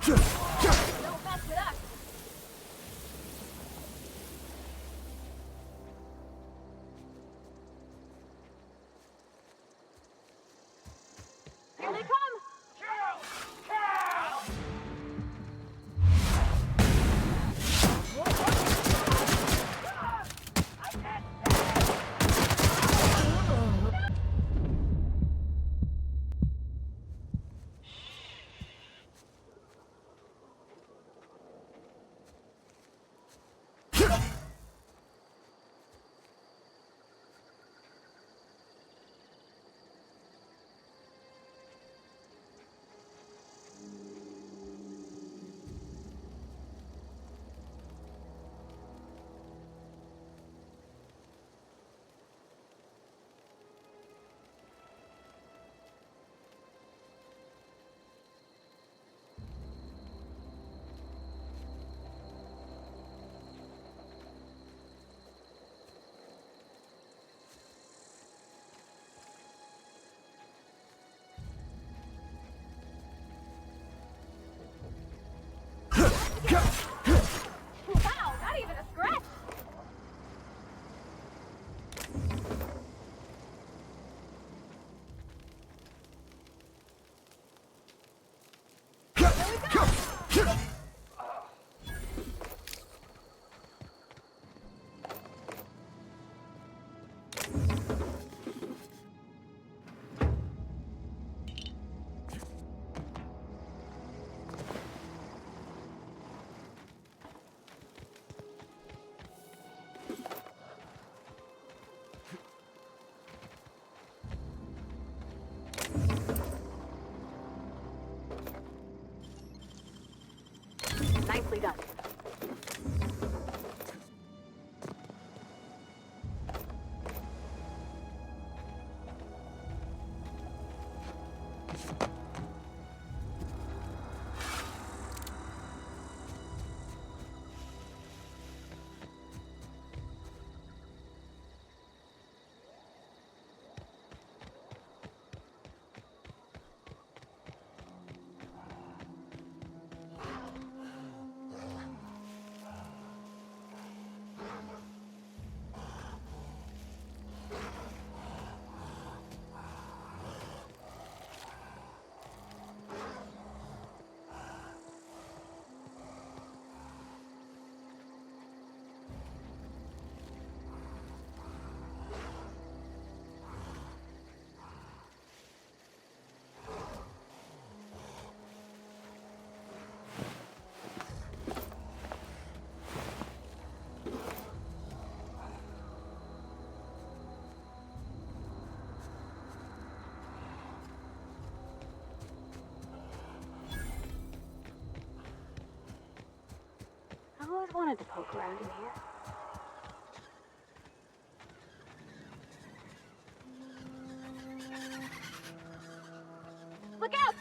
Don't mess with us. Here they come! Wow, not even a scratch! Nicely done. I've always wanted to poke around in here. Look out!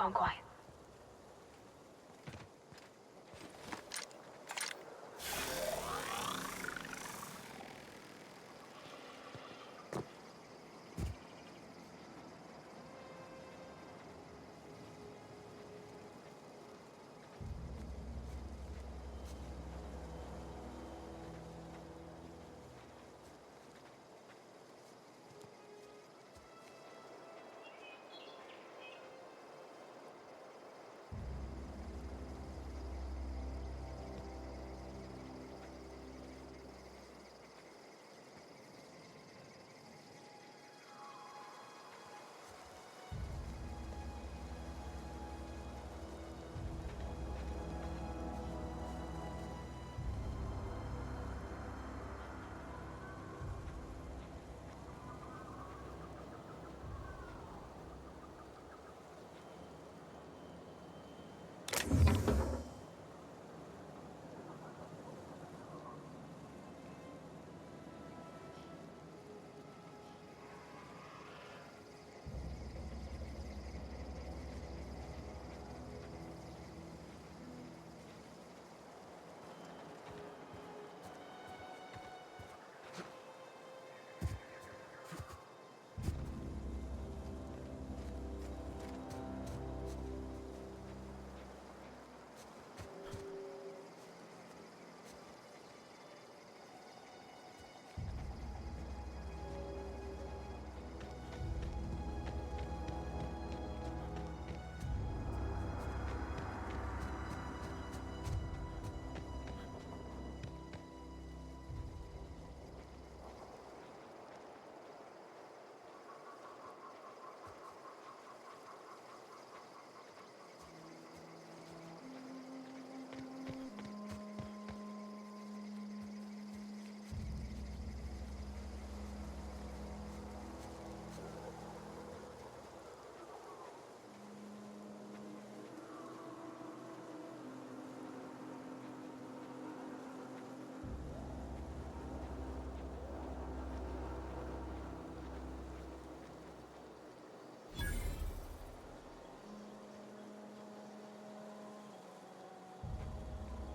gone quiet.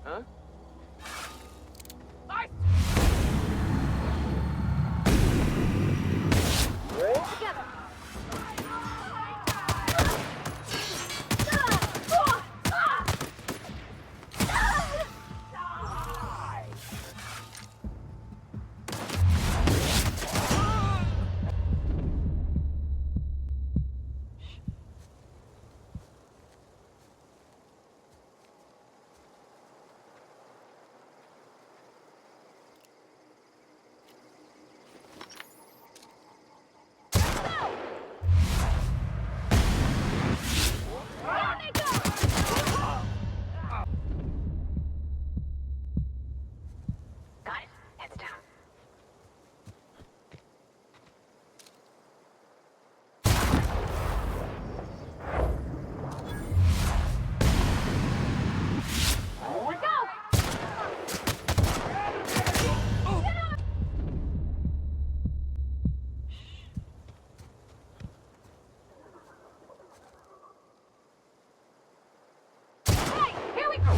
Huh? Got it. Heads down. Here we go! Hey, here we go!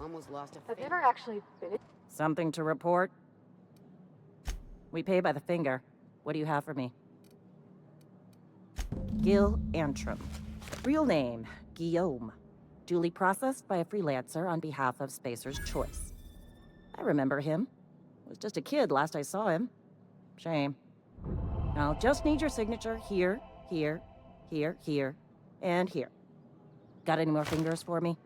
Almost lost a Have you finger. ever actually been? Something to report? We pay by the finger. What do you have for me? Gil Antrim. Real name, Guillaume. Duly processed by a freelancer on behalf of Spacer's Choice. I remember him. Was just a kid last I saw him. Shame. I'll just need your signature here, here, here, here, and here. Got any more fingers for me?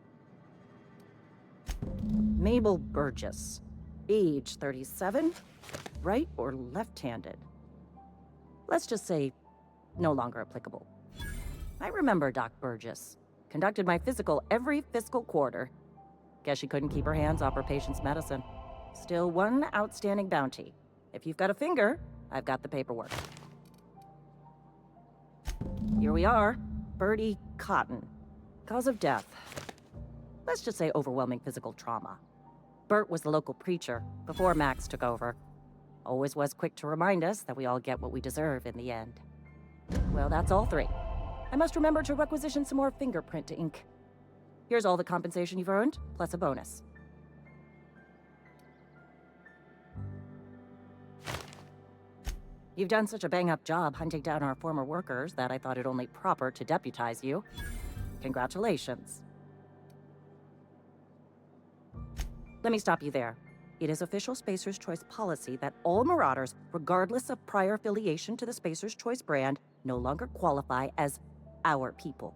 Mabel Burgess. Age 37. Right or left-handed? Let's just say no longer applicable. I remember Doc Burgess. Conducted my physical every fiscal quarter. Guess she couldn't keep her hands off her patient's medicine. Still one outstanding bounty. If you've got a finger, I've got the paperwork. Here we are. Bertie Cotton. Cause of death. Let's just say overwhelming physical trauma. Bert was the local preacher before Max took over. Always was quick to remind us that we all get what we deserve in the end. Well, that's all three. I must remember to requisition some more fingerprint to ink. Here's all the compensation you've earned, plus a bonus. You've done such a bang-up job hunting down our former workers that I thought it only proper to deputize you. Congratulations. Let me stop you there. It is official Spacer's Choice policy that all Marauders, regardless of prior affiliation to the Spacer's Choice brand, no longer qualify as our people.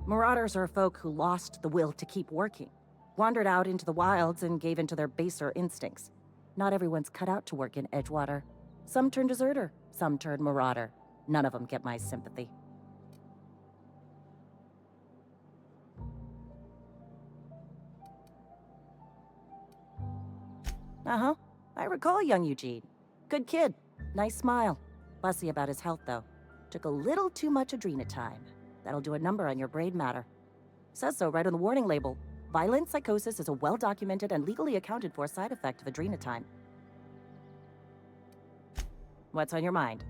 Marauders are folk who lost the will to keep working, wandered out into the wilds and gave into their baser instincts. Not everyone's cut out to work in Edgewater. Some turn deserter, some turn marauder. None of them get my sympathy. Uh-huh. I recall young Eugene. Good kid. Nice smile. Fussy about his health, though. Took a little too much adrenatime. That'll do a number on your brain matter. Says so right on the warning label. Violent psychosis is a well-documented and legally accounted for side effect of adrenatime. What's on your mind?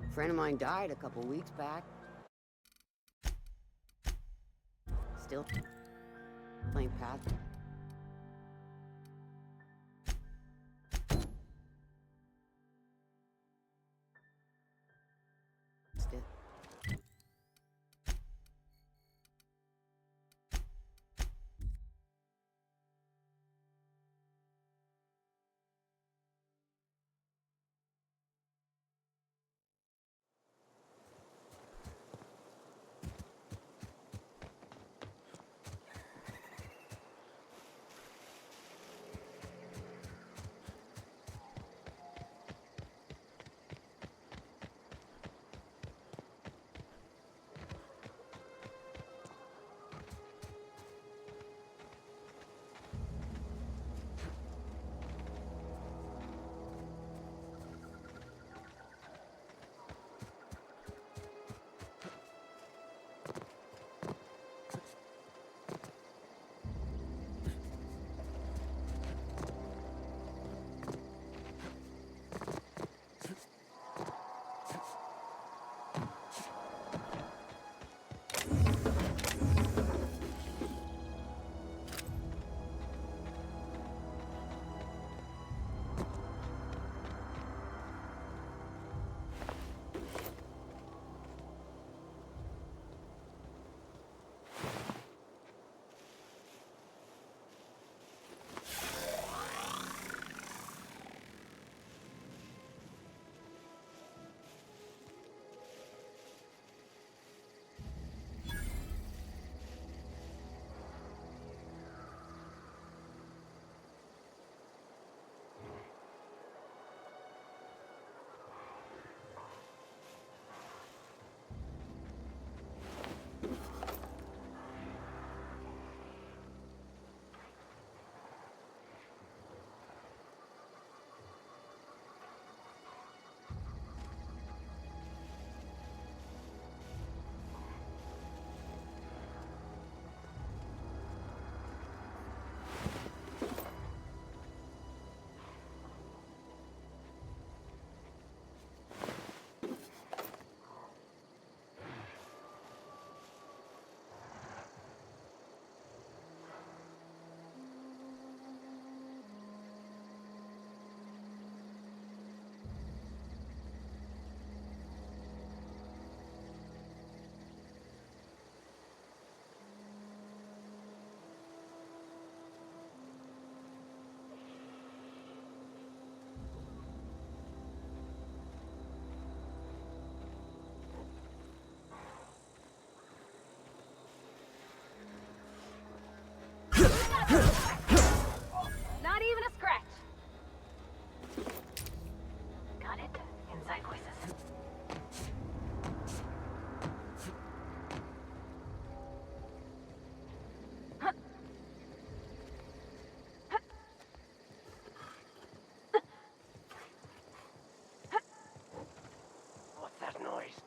A friend of mine died a couple weeks back. Still playing path. Still. Not even a scratch. Got it? Inside voices. What's that noise?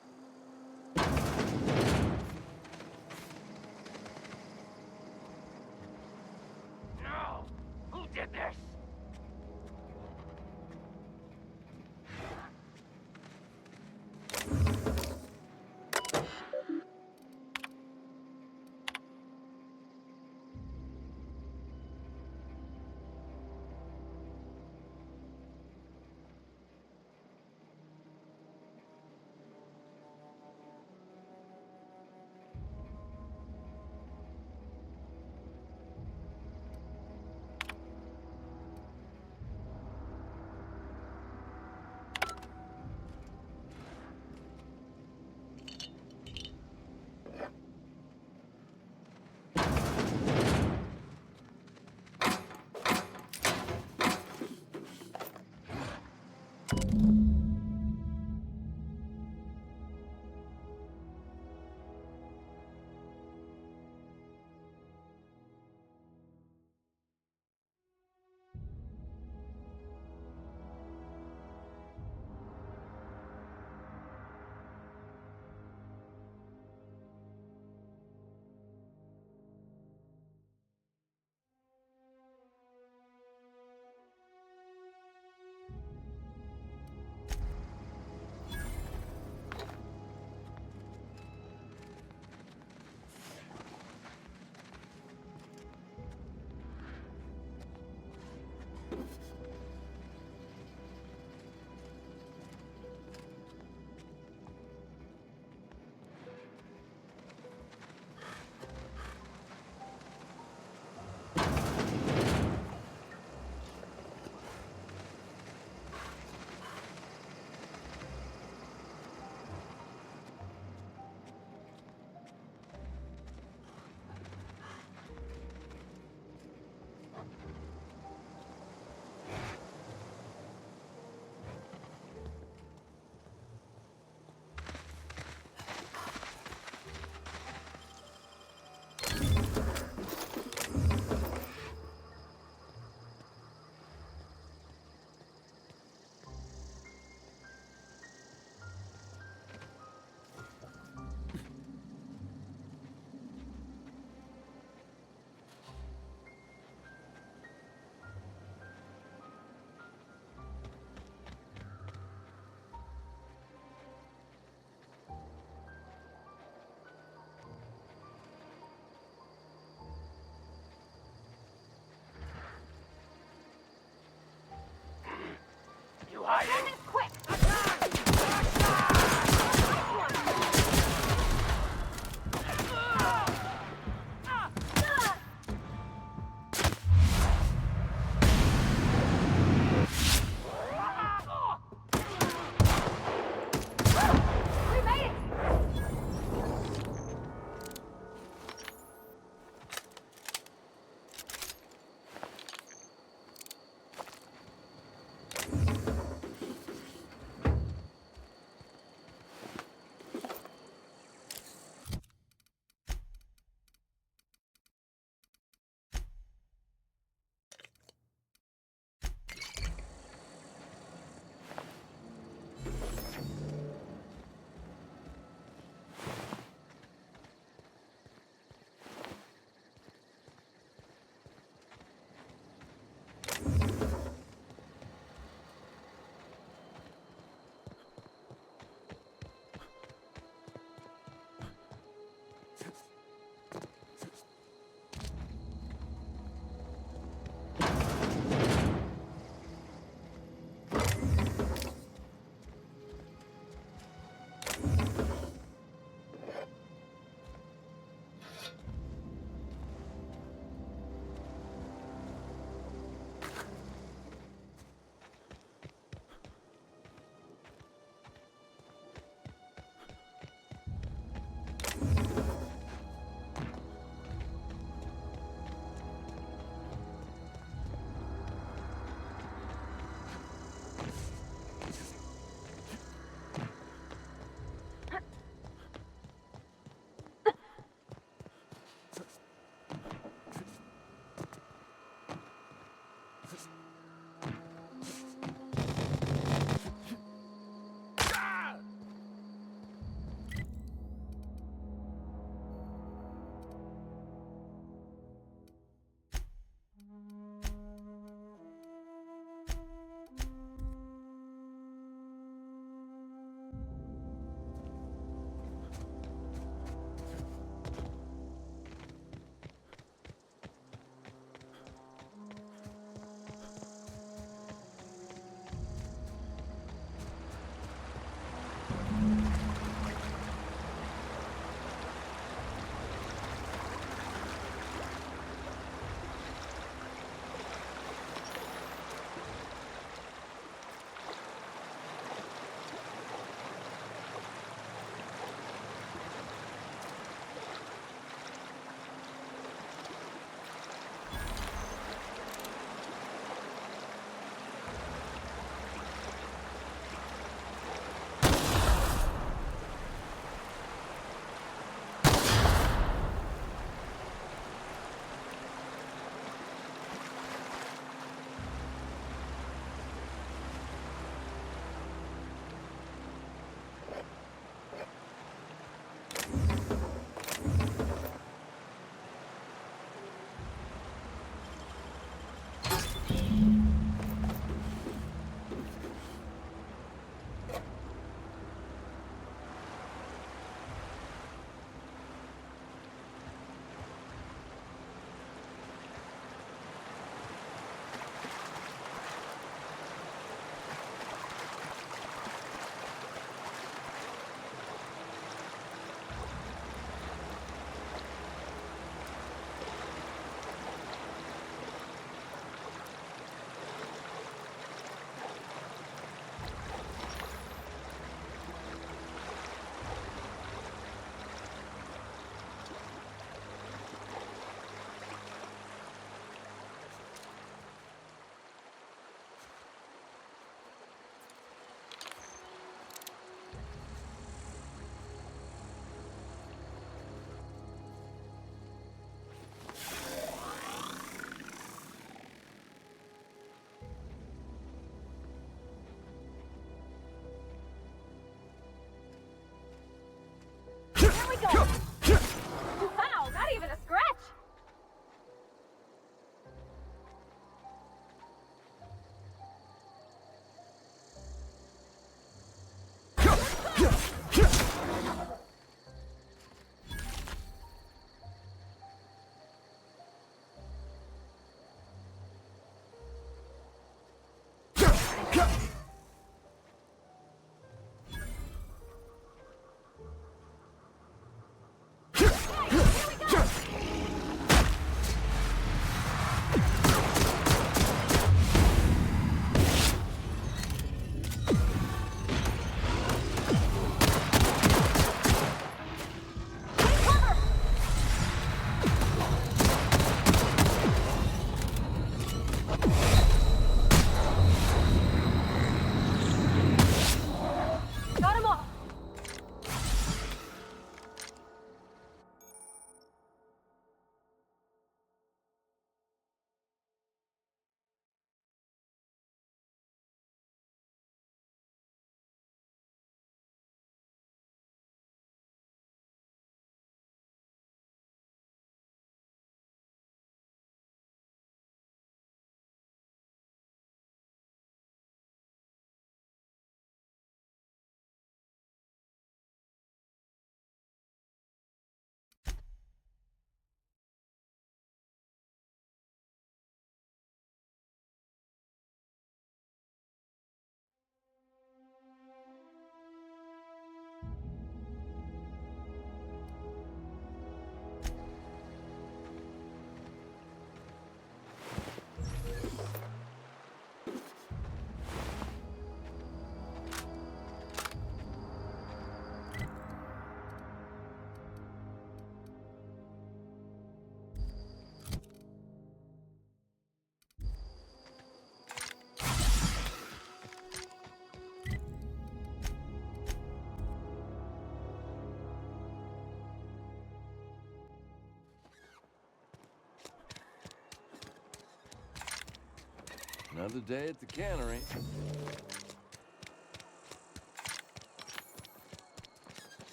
Another day at the cannery.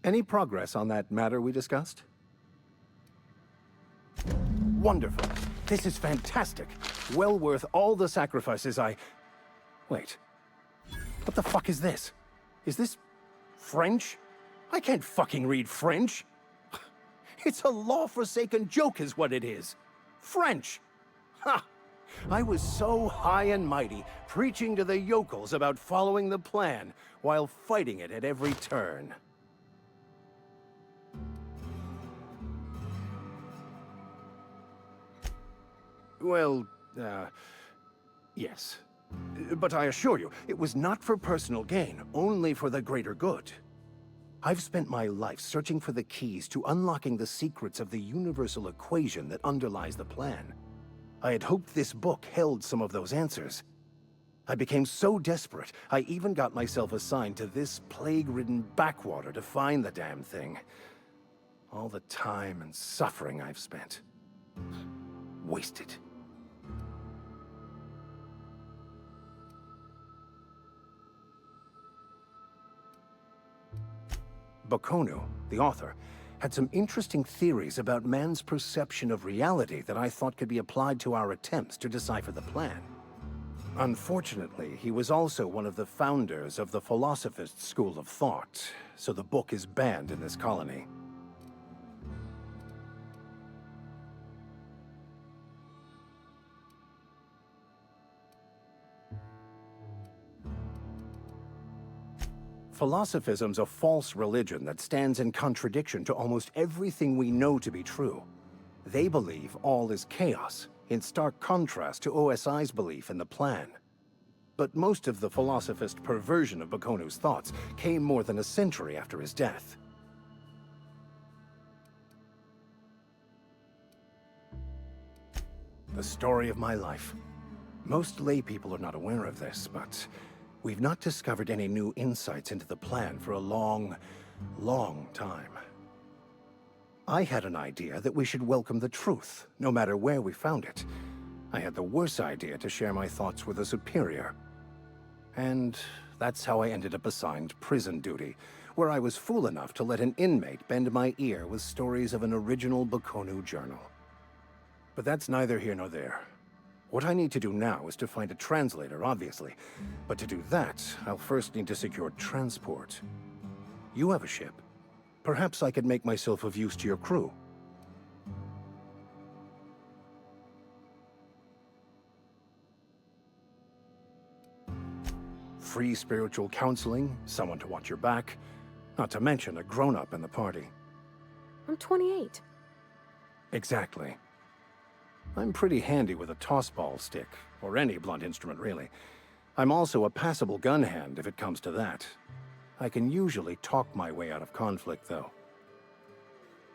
Any progress on that matter we discussed? Wonderful. This is fantastic. Well worth all the sacrifices I... Wait. What the fuck is this? Is this... French? I can't fucking read French. It's a law-forsaken joke is what it is. French! Ha! I was so high and mighty, preaching to the yokels about following the plan, while fighting it at every turn. Well, yes. But I assure you, it was not for personal gain, only for the greater good. I've spent my life searching for the keys to unlocking the secrets of the universal equation that underlies the plan. I had hoped this book held some of those answers. I became so desperate, I even got myself assigned to this plague-ridden backwater to find the damn thing. All the time and suffering I've spent. Wasted. Bakonu, the author, had some interesting theories about man's perception of reality that I thought could be applied to our attempts to decipher the plan. Unfortunately, he was also one of the founders of the Philosophist school of thought, so the book is banned in this colony. Philosophism's a false religion that stands in contradiction to almost everything we know to be true. They believe all is chaos, in stark contrast to OSI's belief in the plan. But most of the philosophist perversion of Bakonu's thoughts came more than a century after his death. The story of my life. Most lay people are not aware of this, but we've not discovered any new insights into the plan for a long, long time. I had an idea that we should welcome the truth, no matter where we found it. I had the worse idea to share my thoughts with a superior. And that's how I ended up assigned prison duty, where I was fool enough to let an inmate bend my ear with stories of an original Bakonu journal. But that's neither here nor there. What I need to do now is to find a translator, obviously. But to do that, I'll first need to secure transport. You have a ship. Perhaps I could make myself of use to your crew. Free spiritual counseling, someone to watch your back, not to mention a grown-up in the party. I'm 28. Exactly. I'm pretty handy with a tossball stick, or any blunt instrument, really. I'm also a passable gun hand if it comes to that. I can usually talk my way out of conflict, though.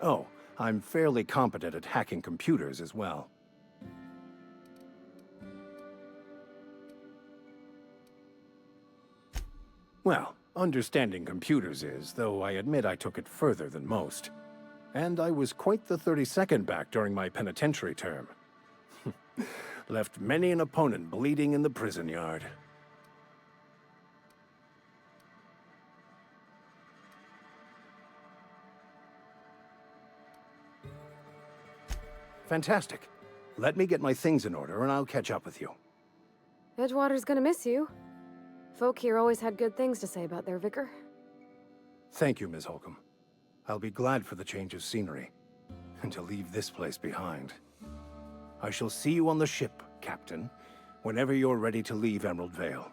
Oh, I'm fairly competent at hacking computers as well. Well, understanding computers is, though I admit I took it further than most. And I was quite the 32nd back during my penitentiary term. Left many an opponent bleeding in the prison yard. Fantastic. Let me get my things in order and I'll catch up with you. Edgewater's gonna miss you. Folk here always had good things to say about their vicar. Thank you, Ms. Holcomb. I'll be glad for the change of scenery, and to leave this place behind. I shall see you on the ship, Captain, whenever you're ready to leave Emerald Vale.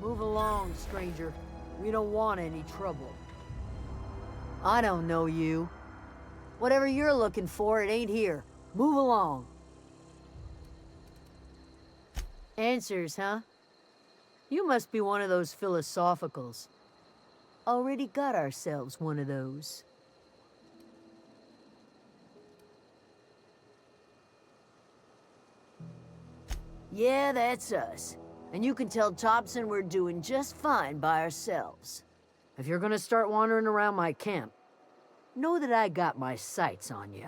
Move along, stranger. We don't want any trouble. I don't know you. Whatever you're looking for, it ain't here. Move along. Answers, huh? You must be one of those philosophicals. Already got ourselves one of those. Yeah, that's us. And you can tell Thompson we're doing just fine by ourselves. If you're gonna start wandering around my camp, know that I got my sights on you.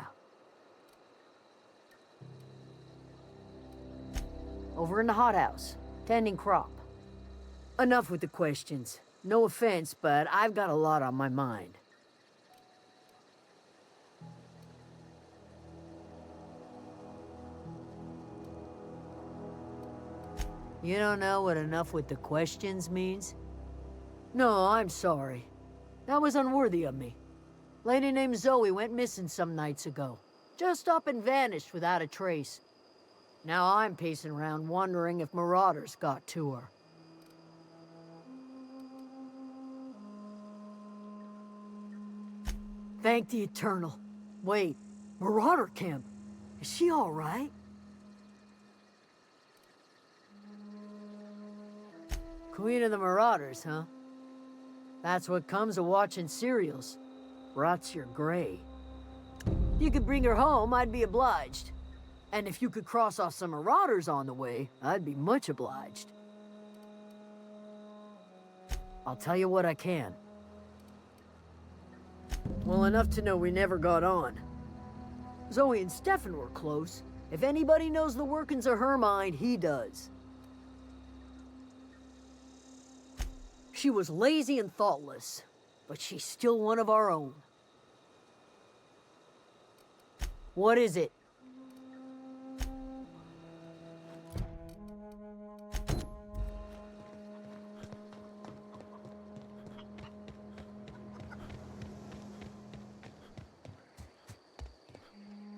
Over in the hothouse, tending crop. Enough with the questions. No offense, but I've got a lot on my mind. You don't know what enough with the questions means? No, I'm sorry. That was unworthy of me. Lady named Zoe went missing some nights ago. Just up and vanished without a trace. Now I'm pacing around wondering if marauders got to her. Thank the Eternal. Wait, Marauder Camp. Is she all right? Queen of the Marauders, huh? That's what comes of watching serials. Rots your gray. If you could bring her home, I'd be obliged. And if you could cross off some Marauders on the way, I'd be much obliged. I'll tell you what I can. Well, enough to know we never got on. Zoe and Stefan were close. If anybody knows the workings of her mind, he does. She was lazy and thoughtless, but she's still one of our own. What is it?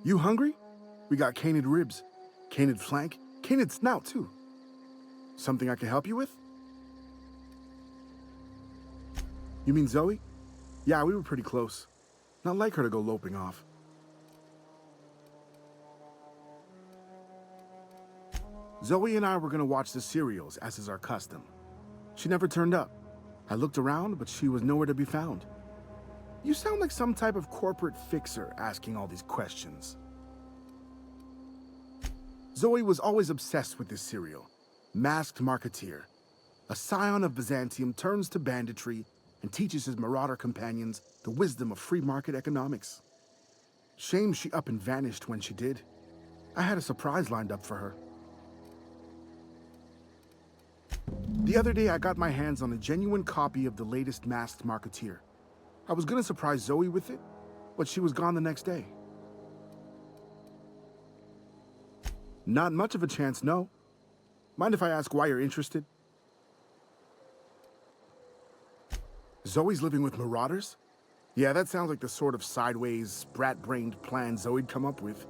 You hungry? We got canid ribs, canid flank, canid snout too. Something I can help you with? You mean Zoe? Yeah, we were pretty close. Not like her to go loping off. Zoe and I were gonna watch the serials, as is our custom. She never turned up. I looked around, but she was nowhere to be found. You sound like some type of corporate fixer asking all these questions. Zoe was always obsessed with this serial. Masked Marketeer. A scion of Byzantium turns to banditry and teaches his marauder companions the wisdom of free market economics. Shame she up and vanished when she did. I had a surprise lined up for her. The other day I got my hands on a genuine copy of the latest Masked Marketeer. I was gonna surprise Zoe with it, but she was gone the next day. Not much of a chance, no. Mind if I ask why you're interested? Zoe's living with marauders? Yeah, that sounds like the sort of sideways, brat-brained plan Zoe'd come up with.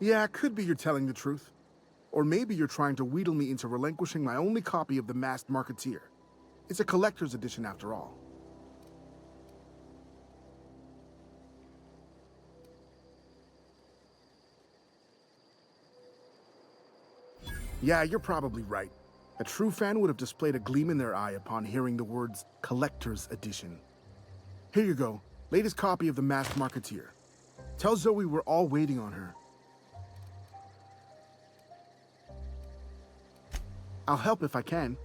Yeah, it could be you're telling the truth. Or maybe you're trying to wheedle me into relinquishing my only copy of the Masked Marketeer. It's a collector's edition after all. Yeah, you're probably right. A true fan would have displayed a gleam in their eye upon hearing the words Collector's Edition. Here you go, latest copy of the Masked Marketeer. Tell Zoe we're all waiting on her. I'll help if I can.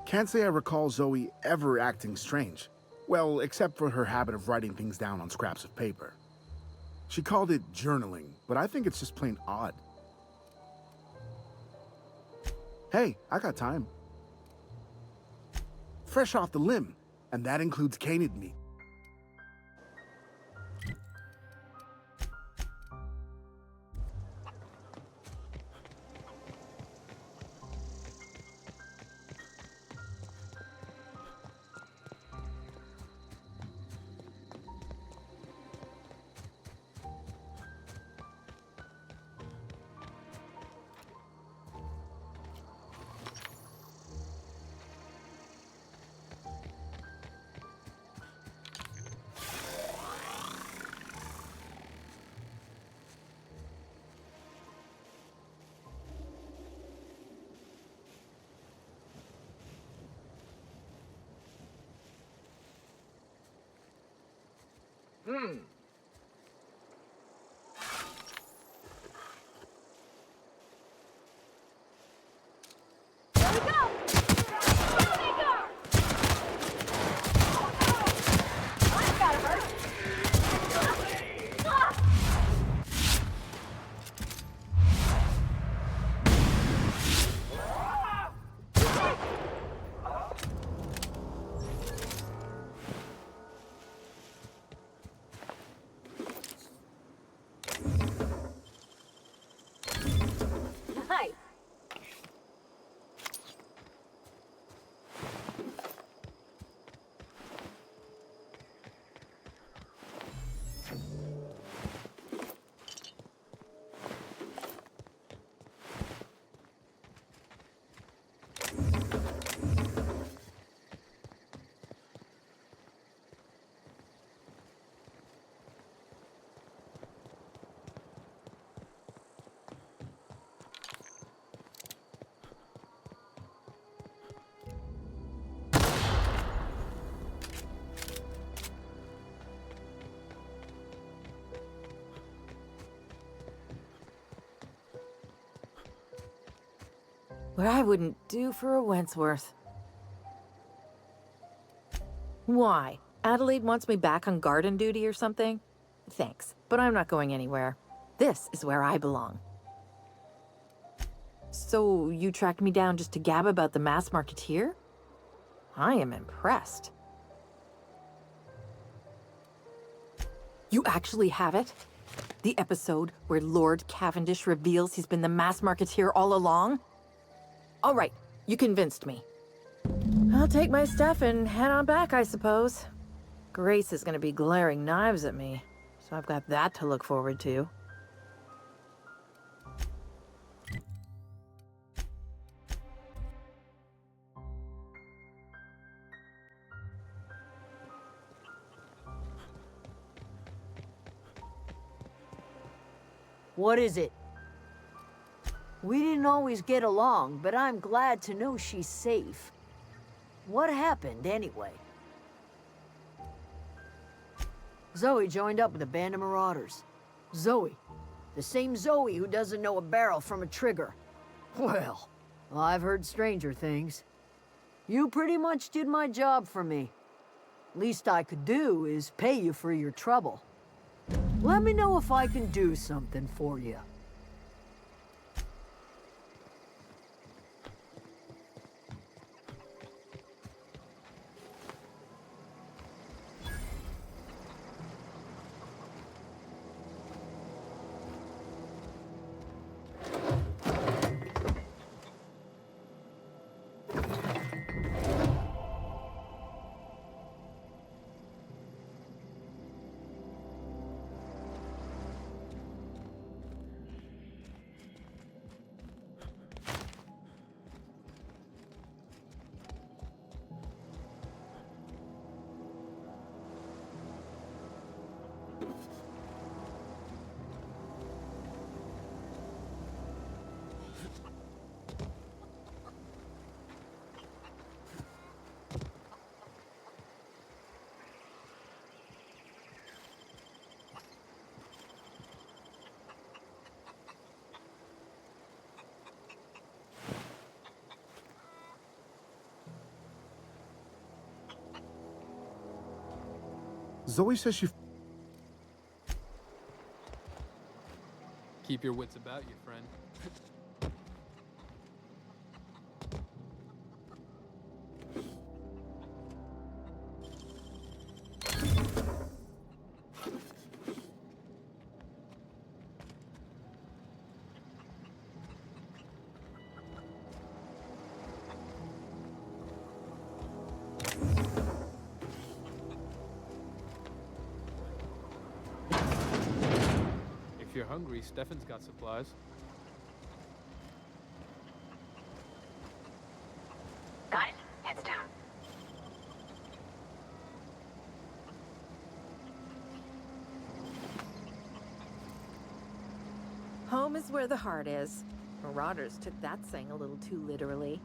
Can't say I recall Zoe ever acting strange. Well, except for her habit of writing things down on scraps of paper. She called it journaling, but I think it's just plain odd. Hey, I got time. Fresh off the limb, and that includes canid meat. Nice. What I wouldn't do for a Wentworth. Why? Adelaide wants me back on garden duty or something? Thanks, but I'm not going anywhere. This is where I belong. So, you tracked me down just to gab about the mass marketeer? I am impressed. You actually have it? The episode where Lord Cavendish reveals he's been the mass marketeer all along? All right, you convinced me. I'll take my stuff and head on back, I suppose. Grace is gonna be glaring knives at me, so I've got that to look forward to. What is it? We didn't always get along, but I'm glad to know she's safe. What happened, anyway? Zoe joined up with a band of marauders. Zoe. The same Zoe who doesn't know a barrel from a trigger. Well, I've heard stranger things. You pretty much did my job for me. Least I could do is pay you for your trouble. Let me know if I can do something for you. Zoe says she... Keep your wits about you, friend. If you're hungry, Stefan's got supplies. Got it. Heads down. Home is where the heart is. Marauders took that saying a little too literally.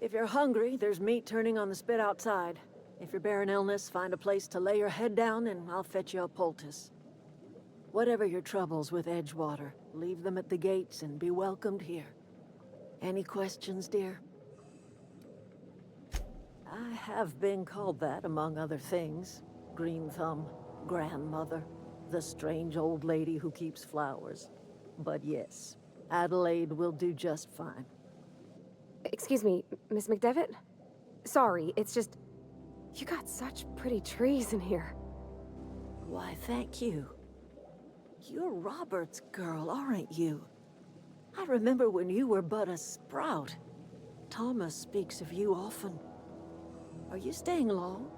If you're hungry, there's meat turning on the spit outside. If you're bearing illness, find a place to lay your head down and I'll fetch you a poultice. Whatever your troubles with Edgewater, leave them at the gates and be welcomed here. Any questions, dear? I have been called that, among other things. Green Thumb, grandmother, the strange old lady who keeps flowers. But yes, Adelaide will do just fine. Excuse me, Miss McDevitt? Sorry, it's just... You got such pretty trees in here. Why, thank you. You're Robert's girl, aren't you? I remember when you were but a sprout. Thomas speaks of you often. Are you staying long?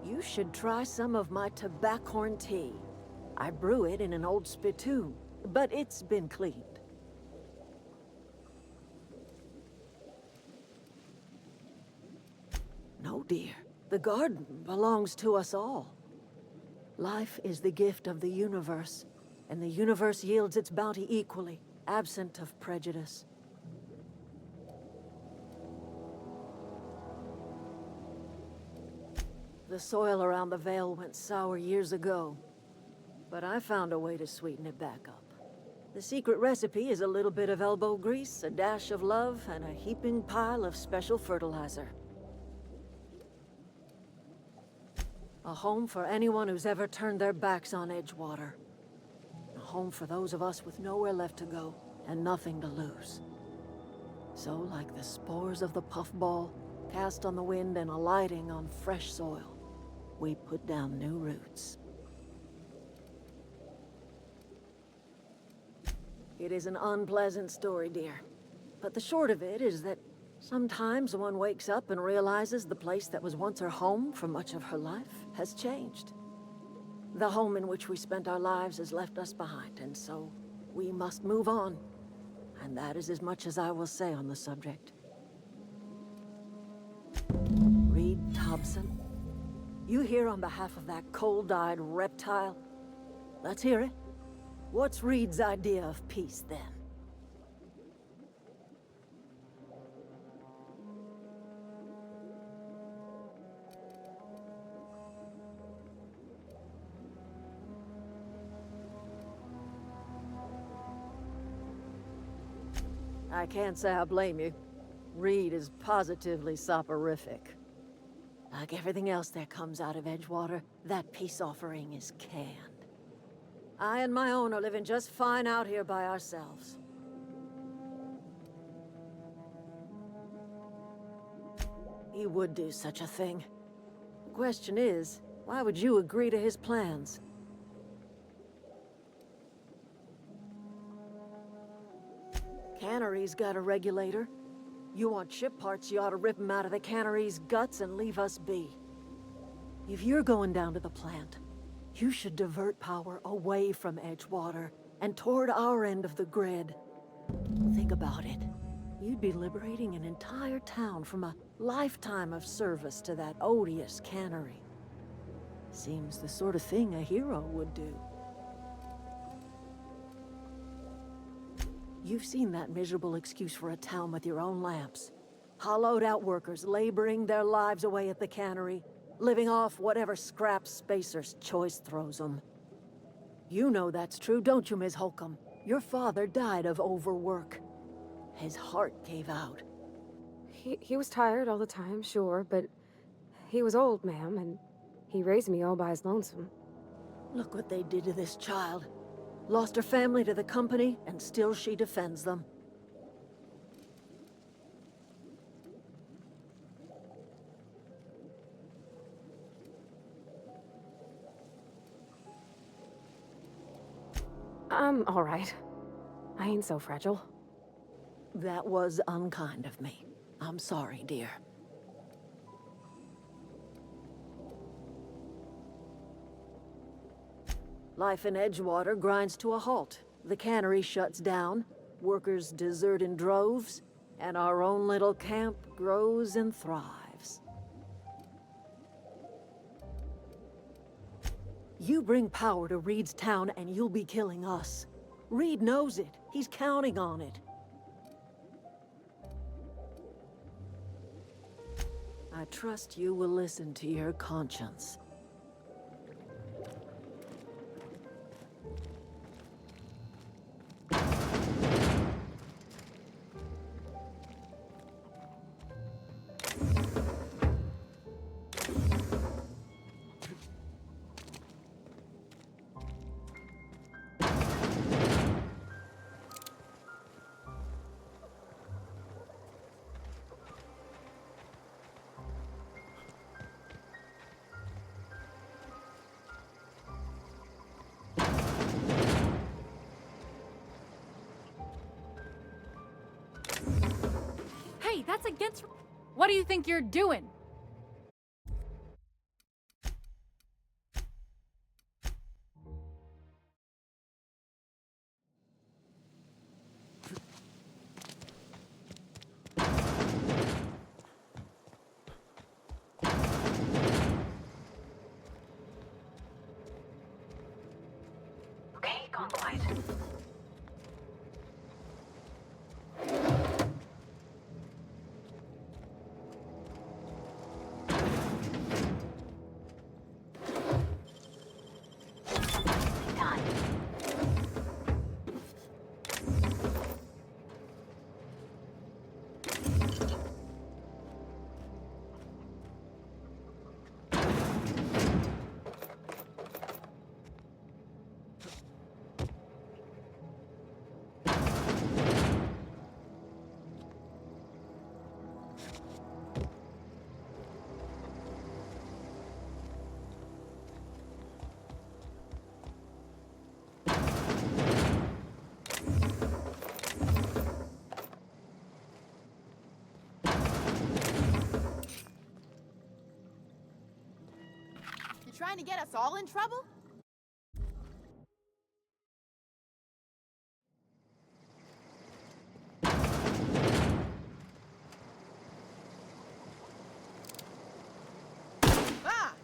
You should try some of my tobaccorn tea. I brew it in an old spittoon, but it's been cleaned. No, dear. The garden belongs to us all. Life is the gift of the universe, and the universe yields its bounty equally, absent of prejudice. The soil around the Vale went sour years ago, but I found a way to sweeten it back up. The secret recipe is a little bit of elbow grease, a dash of love, and a heaping pile of special fertilizer. A home for anyone who's ever turned their backs on Edgewater. A home for those of us with nowhere left to go and nothing to lose. So, like the spores of the puffball, cast on the wind and alighting on fresh soil, we put down new roots. It is an unpleasant story, dear. But the short of it is that sometimes one wakes up and realizes the place that was once her home for much of her life has changed. The home in which we spent our lives has left us behind, and so we must move on. And that is as much as I will say on the subject. Reed Thompson, you here on behalf of that cold-eyed reptile? Let's hear it. What's Reed's idea of peace, then? I can't say I blame you. Reed is positively soporific. Like everything else that comes out of Edgewater, that peace offering is canned. I and my own are living just fine out here by ourselves. He would do such a thing. The question is, why would you agree to his plans? Cannery's got a regulator. You want ship parts, you ought to rip them out of the cannery's guts and leave us be. If you're going down to the plant, you should divert power away from Edgewater and toward our end of the grid. Think about it. You'd be liberating an entire town from a lifetime of service to that odious cannery. Seems the sort of thing a hero would do. You've seen that miserable excuse for a town with your own lamps. Hollowed-out workers laboring their lives away at the cannery, living off whatever scraps Spacer's choice throws them. You know that's true, don't you, Ms. Holcomb? Your father died of overwork. His heart gave out. He was tired all the time, sure, but he was old, ma'am, and he raised me all by his lonesome. Look what they did to this child. Lost her family to the company, and still she defends them. I'm all right. I ain't so fragile. That was unkind of me. I'm sorry, dear. Life in Edgewater grinds to a halt. The cannery shuts down, workers desert in droves, and our own little camp grows and thrives. You bring power to Reed's town and you'll be killing us. Reed knows it. He's counting on it. trust you will listen to your conscience. Hey, that's against... What do you think you're doing? Okay, gone quiet. Done. You trying to get us all in trouble? Ah!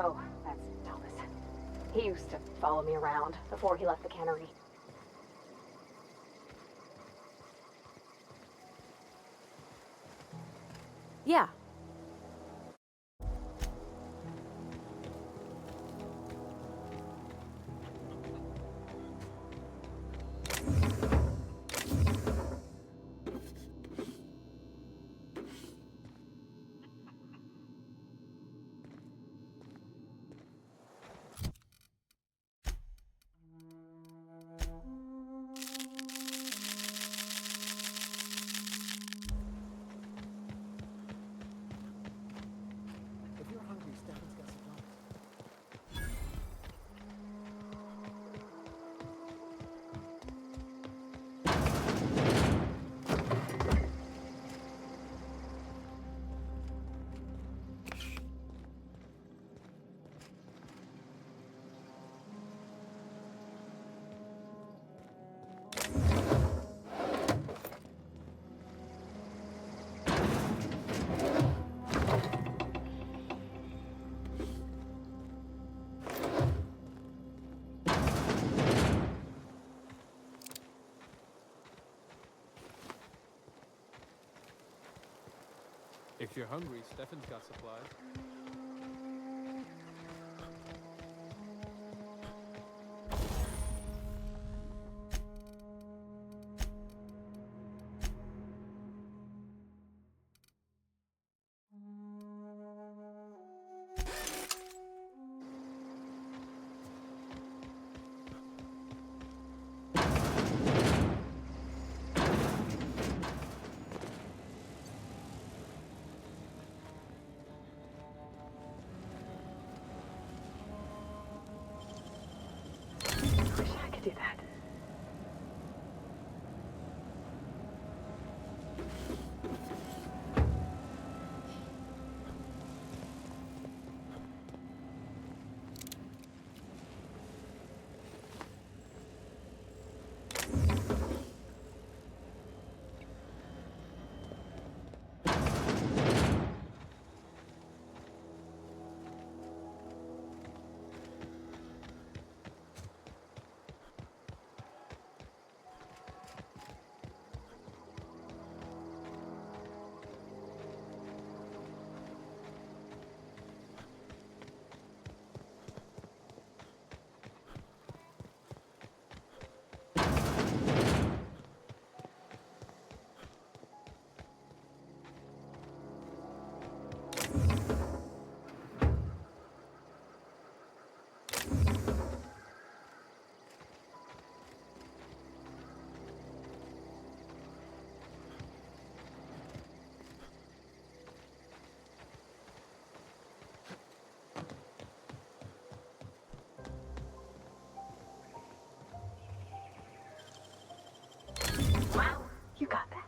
Oh, that's Thomas. He used to follow me around before he left the cannery. Yeah. If you're hungry, Stefan's got supplies. Wish I could do that. Wow, you got that.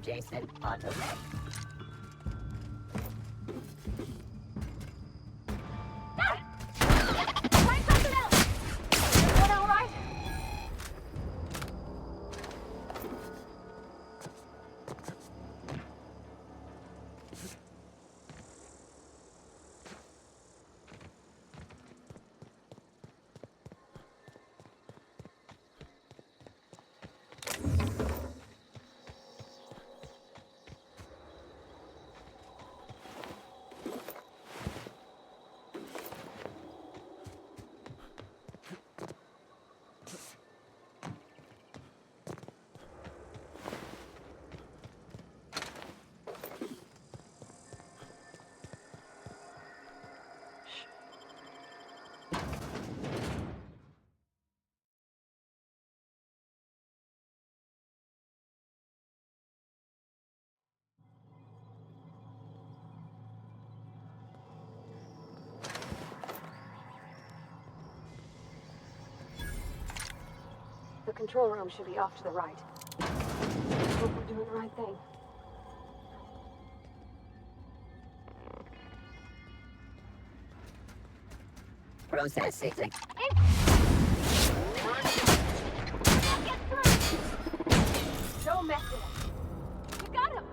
Jason Automatic. Find something else! Everyone all right? The control room should be off to the right. Hope we're doing the right thing. Processing. Get through! Don't mess with it. You got him!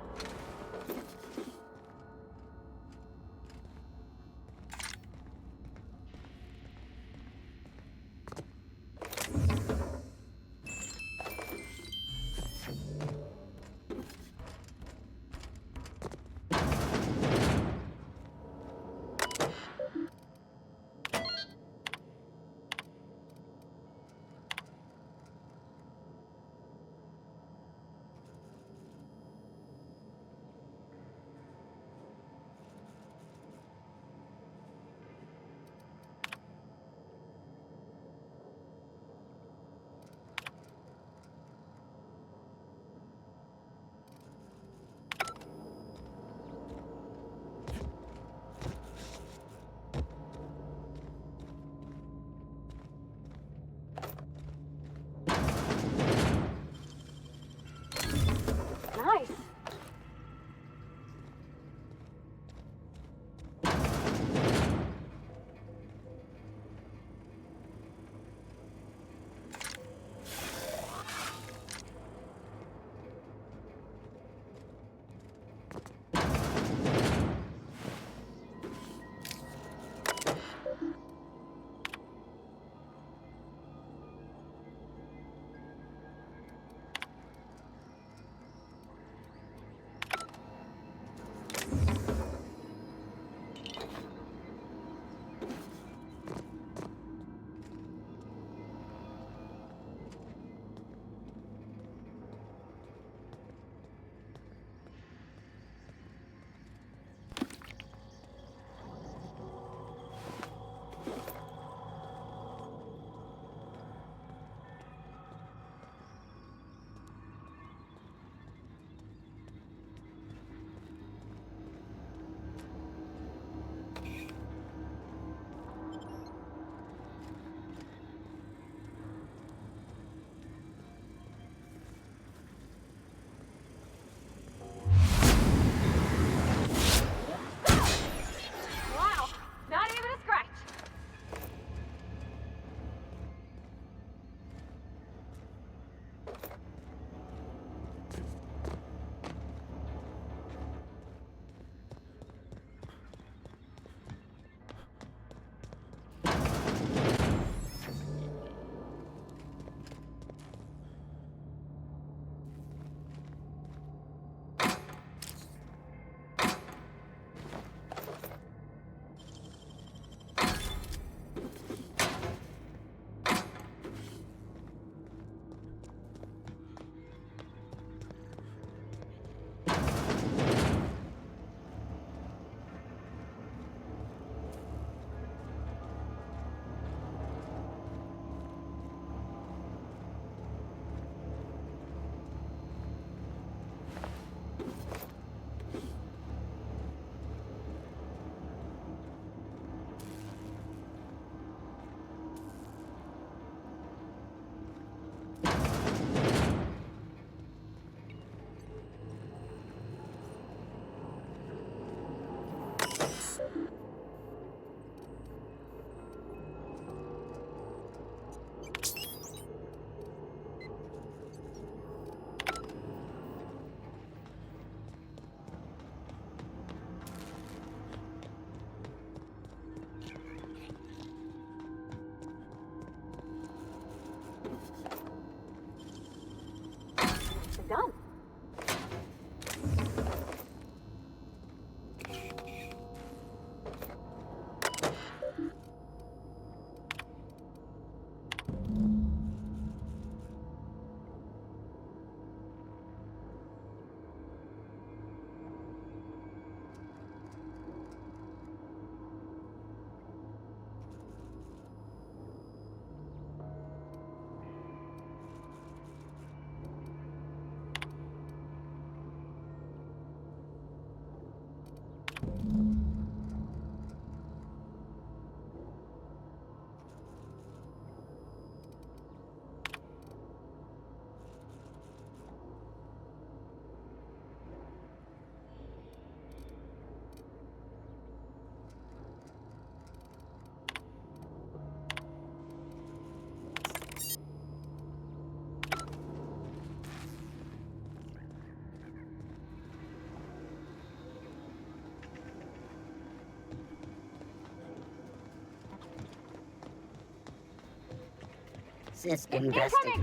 Investigate.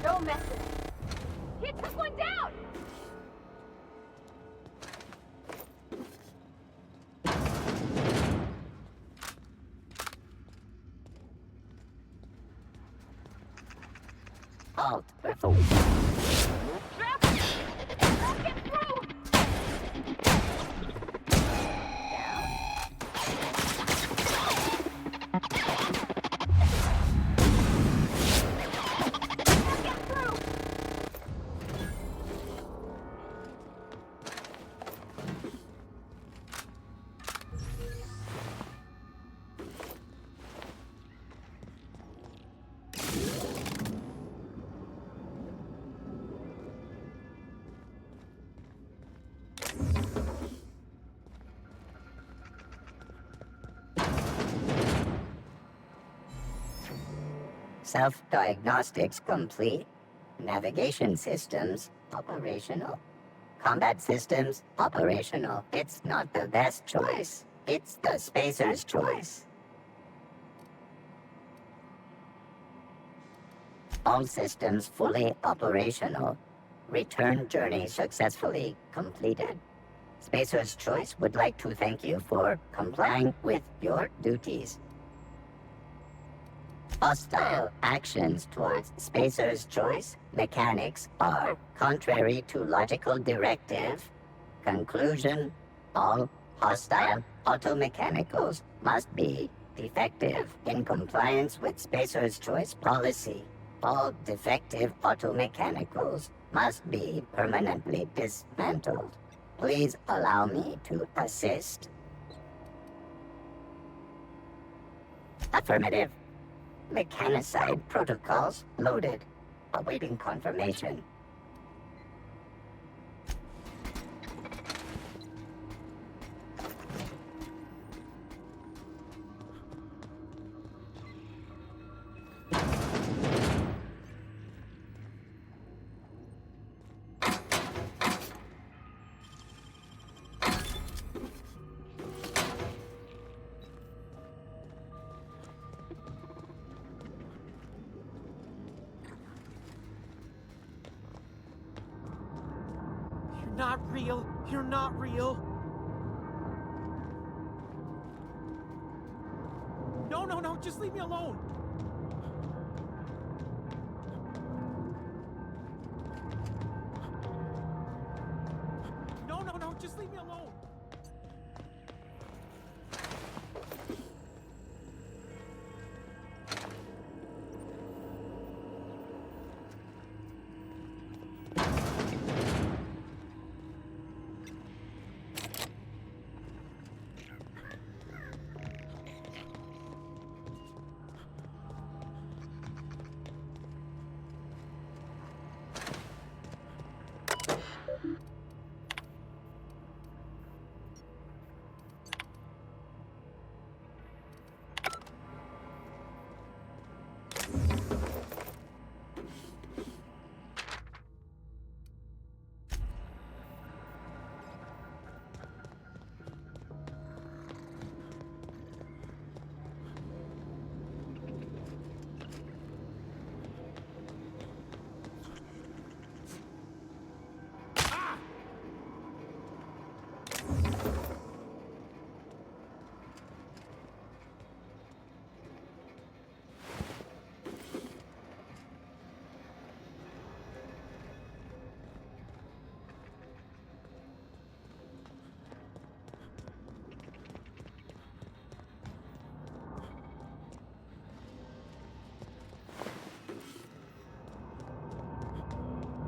Don't mess with it. He took one down! Halt before. Trap! Get through! Get through! Self-diagnostics complete. Navigation systems operational. Combat systems operational. It's not the best choice. It's the spacer's choice. All systems fully operational. Return journey successfully completed. Spacer's Choice would like to thank you for complying with your duties. Hostile actions towards Spacer's Choice mechanics are contrary to logical directive. Conclusion: all hostile automechanicals must be defective in compliance with Spacer's Choice policy. All defective automechanicals must be permanently dismantled. Please allow me to assist. Affirmative. Mechanicide protocols loaded. Awaiting confirmation. Not real. You're not real. No, no, no. Just leave me alone. No, no, no. Just leave me alone.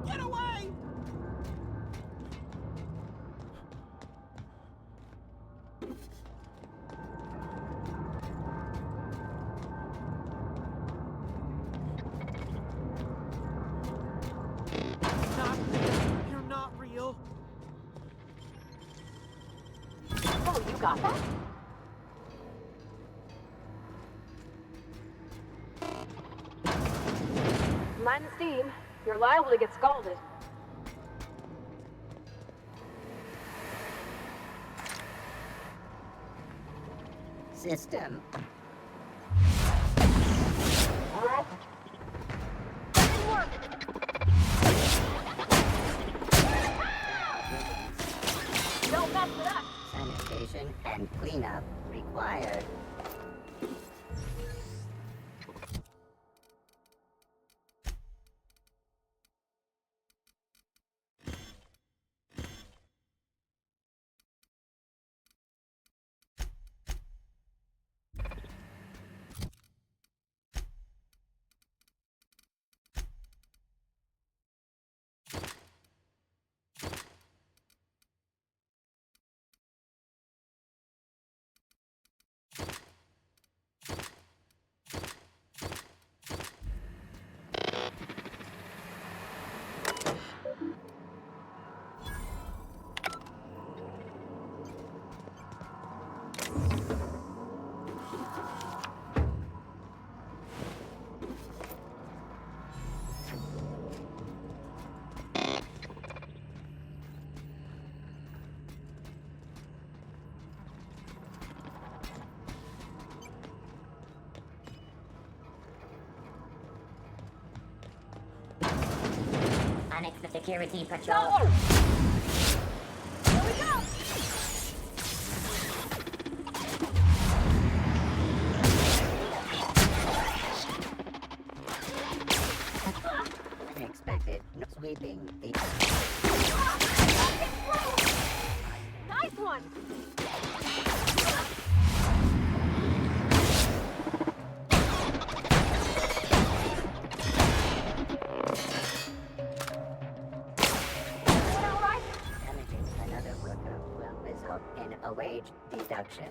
Get away! Not real. You're not real. Oh, you got that? Mind the steam. You're liable to get scalded. System Don't mess with us! Sanitation and cleanup required. Annex the security patrol. Here we go! Unexpected sweeping the... Nice one! Damaging another worker will result in a wage deduction.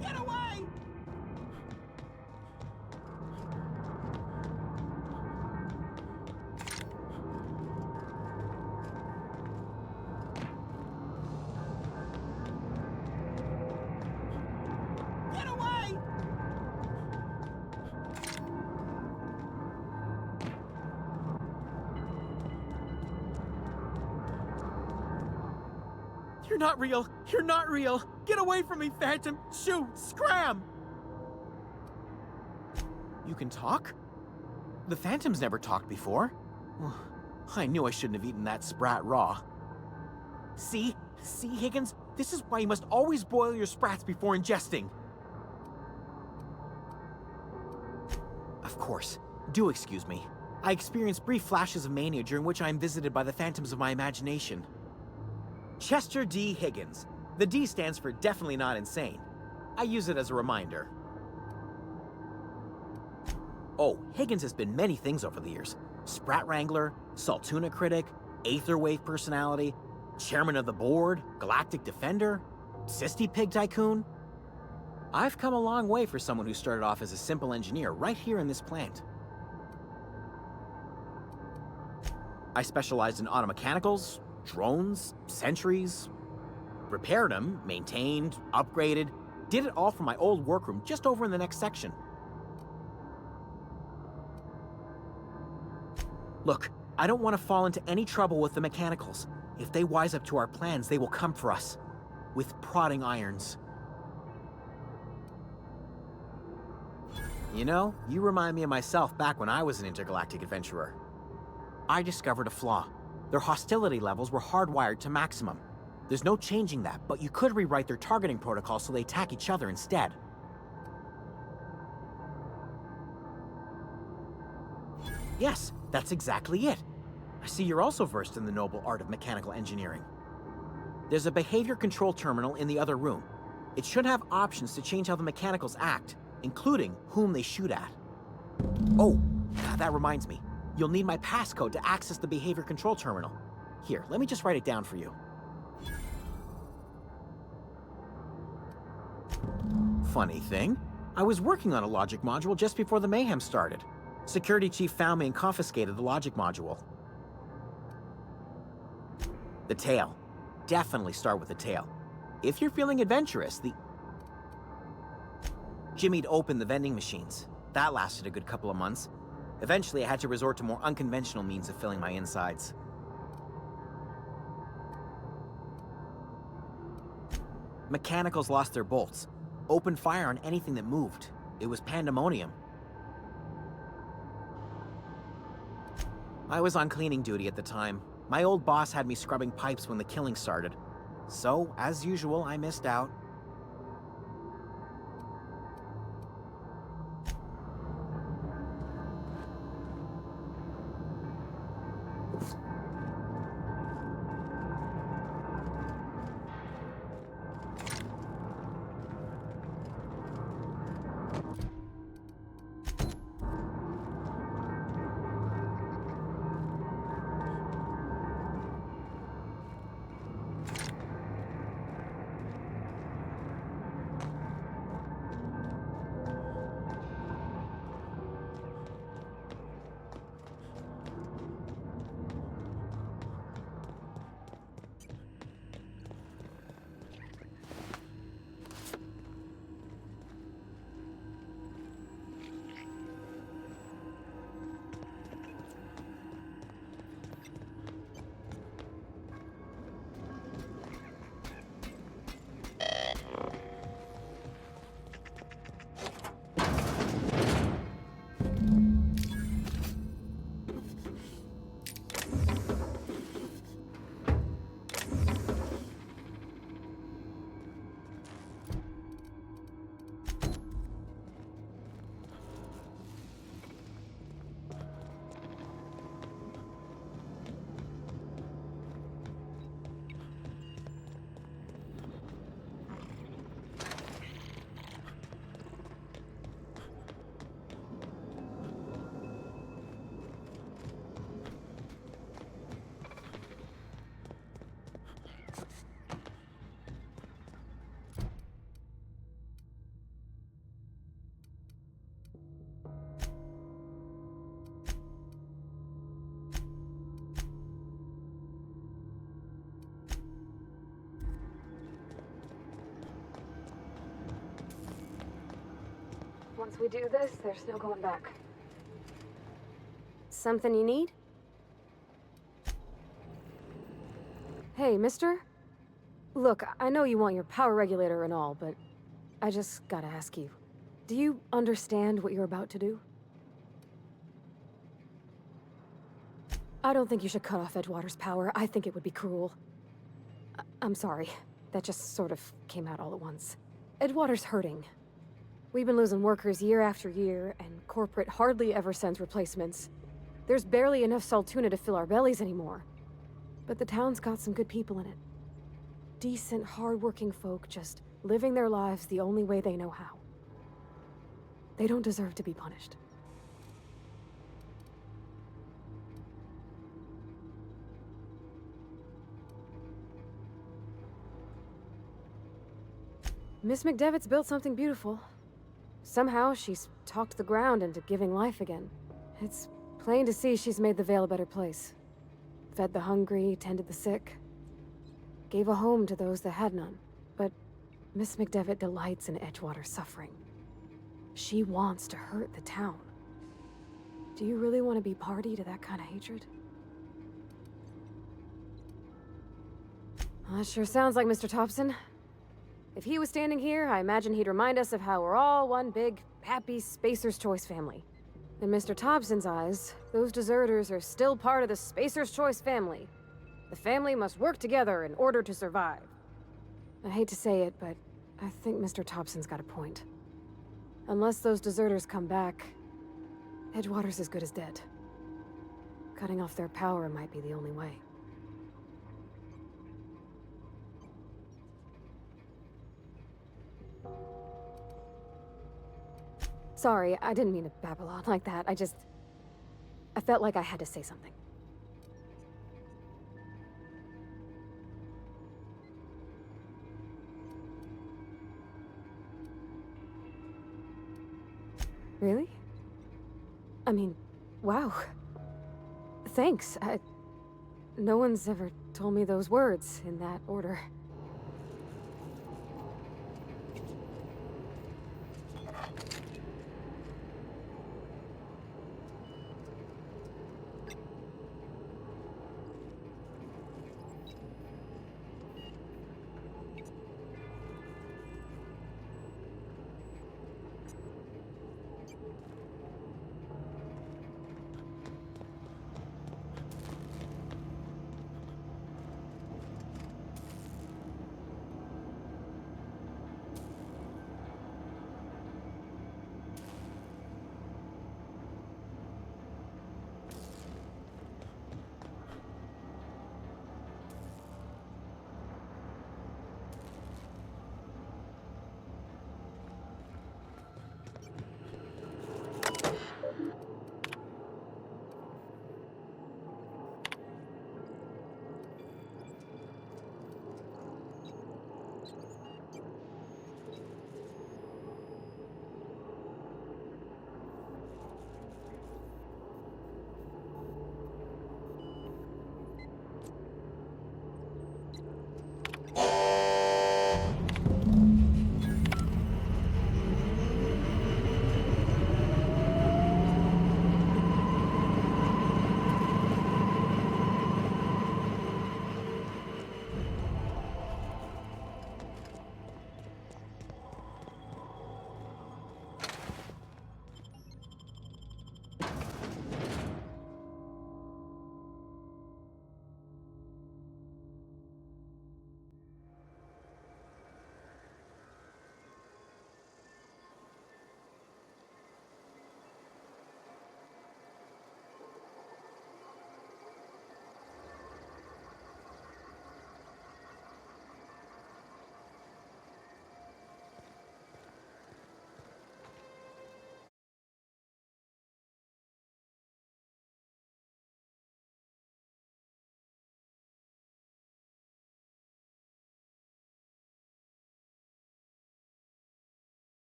Get away! Get away! You're not real! You're not real! Get away from me, Phantom! Shoot! Scram! You can talk? The Phantom's never talked before. I knew I shouldn't have eaten that sprat raw. See? See, Higgins? This is why you must always boil your sprats before ingesting. Of course. Do excuse me. I experience brief flashes of mania during which I am visited by the phantoms of my imagination. Chester D. Higgins. The D stands for definitely not insane. I use it as a reminder. Oh, Higgins has been many things over the years. Sprat Wrangler, Saltuna Critic, Aetherwave Personality, Chairman of the Board, Galactic Defender, Sisty Pig Tycoon. I've come a long way for someone who started off as a simple engineer right here in this plant. I specialized in automechanicals, drones, sentries, repaired them, maintained, upgraded, did it all from my old workroom just over in the next section. Look, I don't want to fall into any trouble with the mechanicals. If they wise up to our plans, they will come for us. With prodding irons. You know, you remind me of myself back when I was an intergalactic adventurer. I discovered a flaw. Their hostility levels were hardwired to maximum. There's no changing that, but you could rewrite their targeting protocol so they attack each other instead. Yes, that's exactly it. I see you're also versed in the noble art of mechanical engineering. There's a behavior control terminal in the other room. It should have options to change how the mechanicals act, including whom they shoot at. Oh, that reminds me. You'll need my passcode to access the behavior control terminal. Here, let me just write it down for you. Funny thing, I was working on a logic module just before the mayhem started. Security chief found me and confiscated the logic module. The tail. Definitely start with the tail. If you're feeling adventurous, Jimmy'd opened the vending machines. That lasted a good couple of months. Eventually, I had to resort to more unconventional means of filling my insides. Mechanicals lost their bolts. Opened fire on anything that moved. It was pandemonium. I was on cleaning duty at the time. My old boss had me scrubbing pipes when the killing started. So, as usual, I missed out. Once we do this, there's no going back. Something you need? Hey, mister? Look, I know you want your power regulator and all, but I just gotta ask you. Do you understand what you're about to do? I don't think you should cut off Edgewater's power. I think it would be cruel. I'm sorry. That just sort of came out all at once. Edgewater's hurting. We've been losing workers year after year, and corporate hardly ever sends replacements. There's barely enough Saltuna to fill our bellies anymore. But the town's got some good people in it. Decent, hard-working folk just living their lives the only way they know how. They don't deserve to be punished. Miss McDevitt's built something beautiful. Somehow, she's talked the ground into giving life again. It's plain to see she's made the Vale a better place. Fed the hungry, tended the sick. Gave a home to those that had none. But Miss McDevitt delights in Edgewater's suffering. She wants to hurt the town. Do you really want to be party to that kind of hatred? Well, that sure sounds like Mr. Thompson. If he was standing here, I imagine he'd remind us of how we're all one big, happy Spacer's Choice family. In Mr. Thompson's eyes, those deserters are still part of the Spacer's Choice family. The family must work together in order to survive. I hate to say it, but I think Mr. Thompson's got a point. Unless those deserters come back, Edgewater's as good as dead. Cutting off their power might be the only way. Sorry, I didn't mean to babble on like that. I felt like I had to say something. Really? I mean, wow. Thanks. No one's ever told me those words in that order.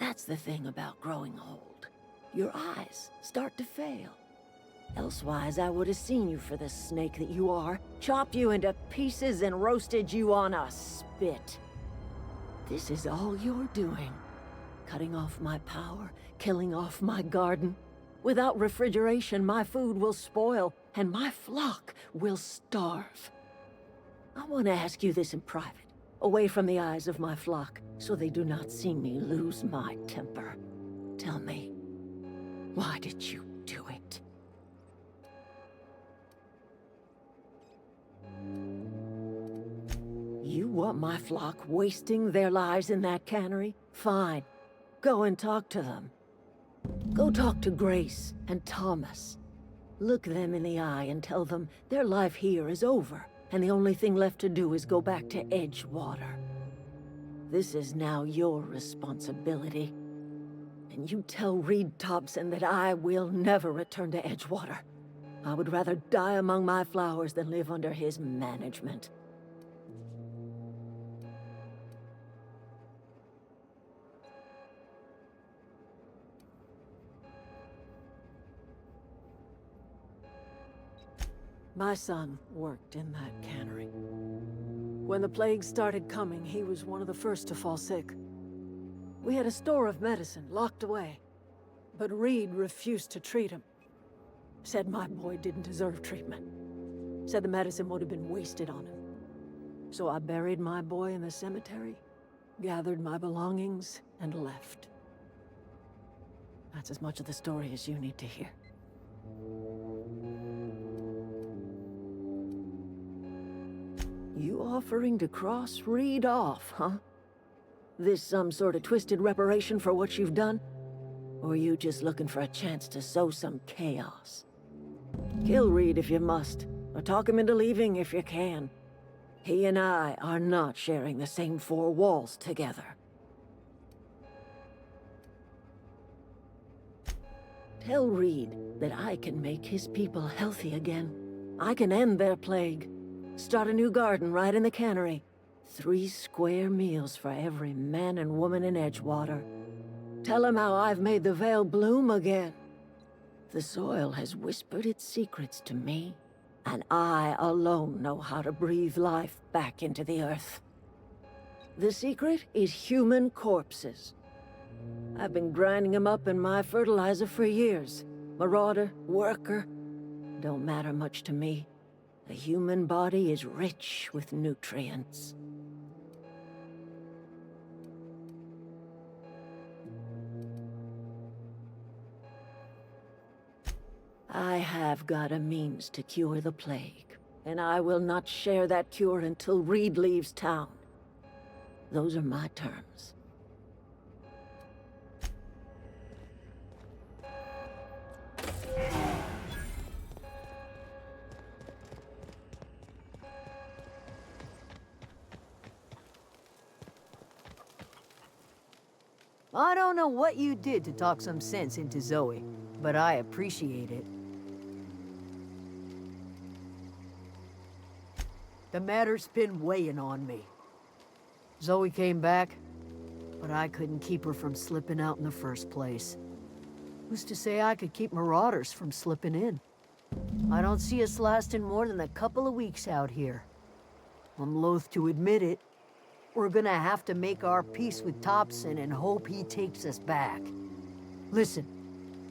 That's the thing about growing old. Your eyes start to fail. Elsewise, I would have seen you for the snake that you are, chopped you into pieces and roasted you on a spit. This is all you're doing. Cutting off my power, killing off my garden. Without refrigeration, my food will spoil, and my flock will starve. I want to ask you this in private, away from the eyes of my flock, so they do not see me lose my temper. Tell me, why did you do it? You want my flock wasting their lives in that cannery? Fine. Go and talk to them. Go talk to Grace and Thomas. Look them in the eye and tell them their life here is over, and the only thing left to do is go back to Edgewater. This is now your responsibility. And you tell Reed Thompson that I will never return to Edgewater. I would rather die among my flowers than live under his management. My son worked in that cannery. When the plague started coming, he was one of the first to fall sick. We had a store of medicine locked away, but Reed refused to treat him. Said my boy didn't deserve treatment. Said the medicine would have been wasted on him. So I buried my boy in the cemetery, gathered my belongings, and left. That's as much of the story as you need to hear. You offering to cross Reed off, huh? This some sort of twisted reparation for what you've done? Or you just looking for a chance to sow some chaos? Kill Reed if you must, or talk him into leaving if you can. He and I are not sharing the same four walls together. Tell Reed that I can make his people healthy again. I can end their plague. Start a new garden right in the cannery. 3 square meals for every man and woman in Edgewater. Tell him how I've made the Vale bloom again. The soil has whispered its secrets to me, and I alone know how to breathe life back into the earth. The secret is human corpses. I've been grinding them up in my fertilizer for years. Marauder, worker, don't matter much to me. The human body is rich with nutrients. I have got a means to cure the plague, and I will not share that cure until Reed leaves town. Those are my terms. I don't know what you did to talk some sense into Zoe, but I appreciate it. The matter's been weighing on me. Zoe came back, but I couldn't keep her from slipping out in the first place. Who's to say I could keep marauders from slipping in? I don't see us lasting more than a couple of weeks out here. I'm loath to admit it. We're gonna have to make our peace with Thompson and hope he takes us back. Listen,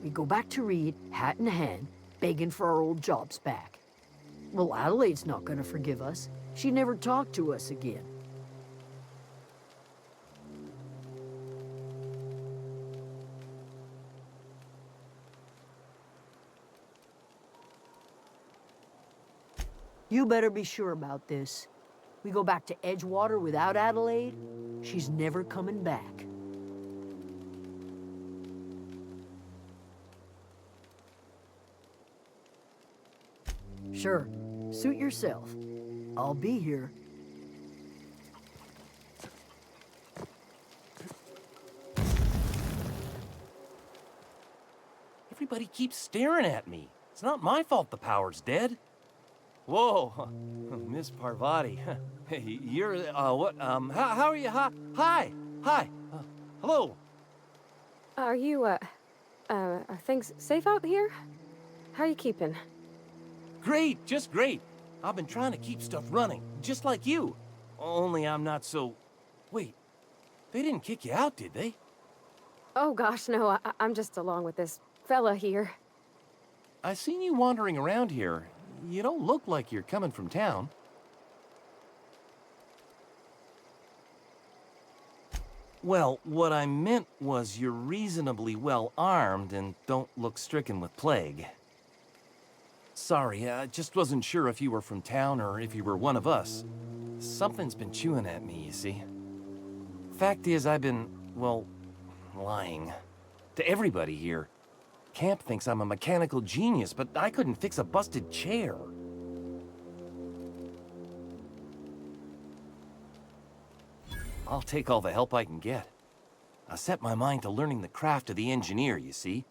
we go back to Reed, hat in hand, begging for our old jobs back. Well, Adelaide's not gonna forgive us. She never talked to us again. You better be sure about this. We go back to Edgewater without Adelaide, she's never coming back. Sure, suit yourself. I'll be here. Everybody keeps staring at me. It's not my fault the power's dead. Whoa, Miss Parvati. Hey, you're, what, how are you? Hi, hello. Are you, are things safe out here? How are you keeping? Great, just great. I've been trying to keep stuff running, just like you. Only I'm not so... Wait, they didn't kick you out, did they? Oh gosh, no, I'm just along with this fella here. I seen you wandering around here. You don't look like you're coming from town. Well, what I meant was you're reasonably well armed and don't look stricken with plague. Sorry, I just wasn't sure if you were from town or if you were one of us. Something's been chewing at me, you see. Fact is, I've been, well, lying. To everybody here. Camp thinks I'm a mechanical genius, but I couldn't fix a busted chair. I'll take all the help I can get. I set my mind to learning the craft of the engineer, you see.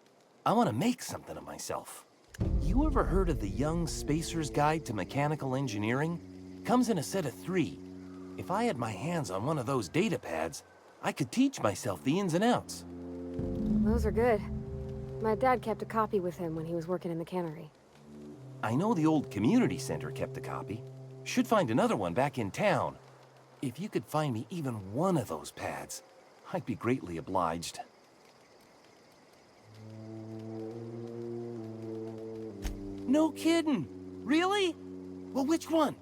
I want to make something of myself. You ever heard of the Young Spacer's Guide to Mechanical Engineering? Comes in a set of 3. If I had my hands on one of those data pads, I could teach myself the ins and outs. Those are good. My dad kept a copy with him when he was working in the cannery. I know the old community center kept a copy. Should find another one back in town. If you could find me even one of those pads, I'd be greatly obliged. No kidding. Really? Well, which one?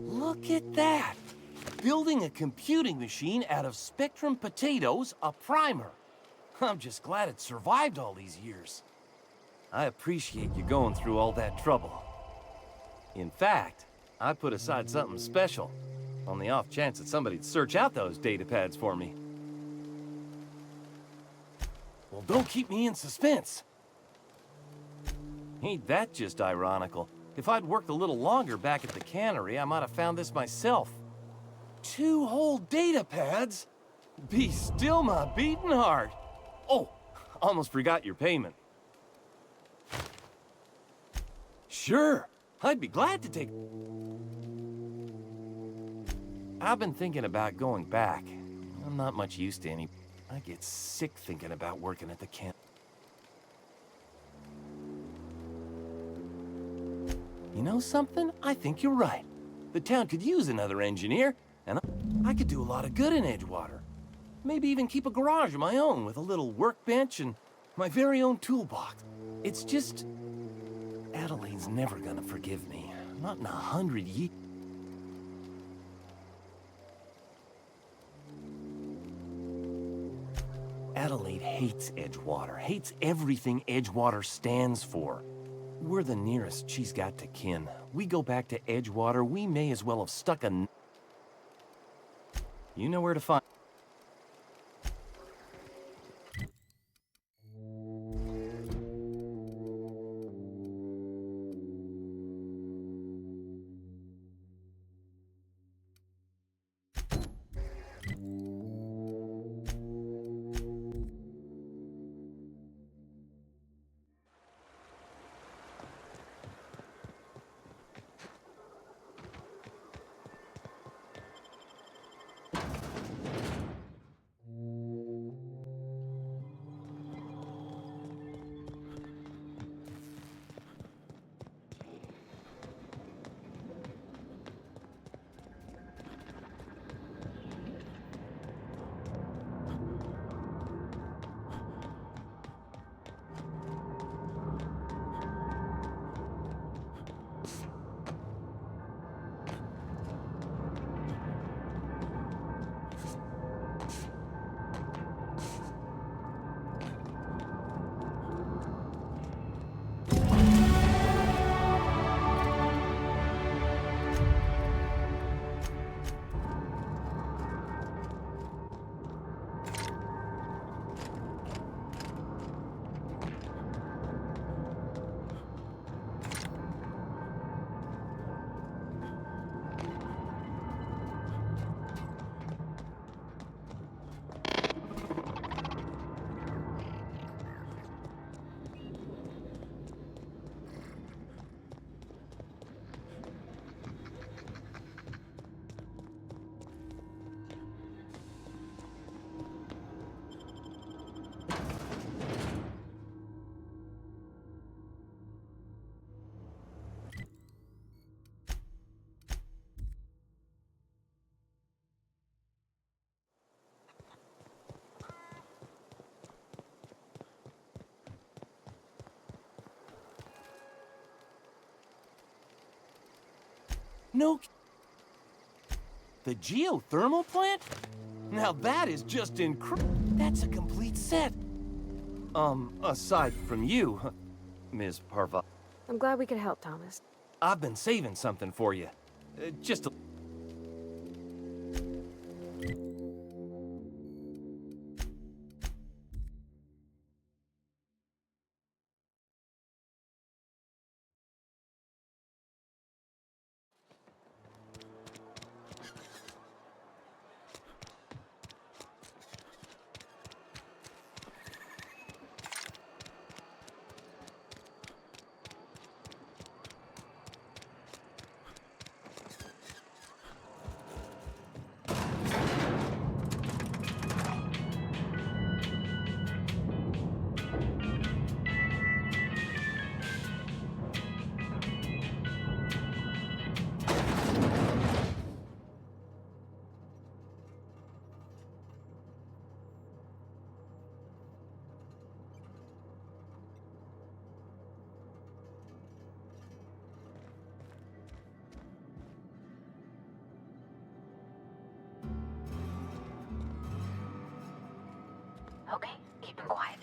Look at that. Building a computing machine out of Spectrum potatoes, a primer. I'm just glad it survived all these years. I appreciate you going through all that trouble. In fact, I put aside something special, on the off chance that somebody'd search out those data pads for me. Well, don't keep me in suspense. Ain't that just ironical? If I'd worked a little longer back at the cannery, I might have found this myself. 2 whole data pads? Be still my beating heart. Oh, almost forgot your payment. Sure, I'd be glad to take... I've been thinking about going back. I'm not much used to any... I get sick thinking about working at the camp. You know something? I think you're right. The town could use another engineer, and I could do a lot of good in Edgewater. Maybe even keep a garage of my own with a little workbench and my very own toolbox. It's just... Adelaide's never gonna forgive me. Not in 100 years. Adelaide hates Edgewater, hates everything Edgewater stands for. We're the nearest she's got to kin. We go back to Edgewater, we may as well have stuck a... You know where to find... No... The geothermal plant? Now that is just That's a complete set. Aside from you, Ms. Parva. I'm glad we could help, Thomas. I've been saving something for you. Just a... Okay, keep him quiet.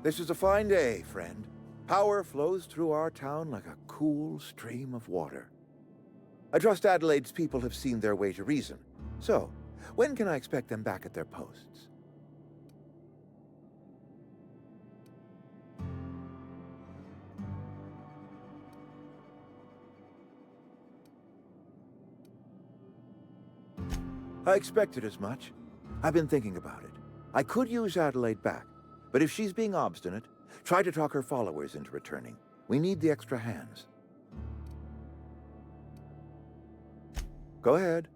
This is a fine day, friend. Power flows through our town like a cool stream of water. I trust Adelaide's people have seen their way to reason. So, when can I expect them back at their posts? I expected as much. I've been thinking about it. I could use Adelaide back, but if she's being obstinate, try to talk her followers into returning. We need the extra hands. Go ahead.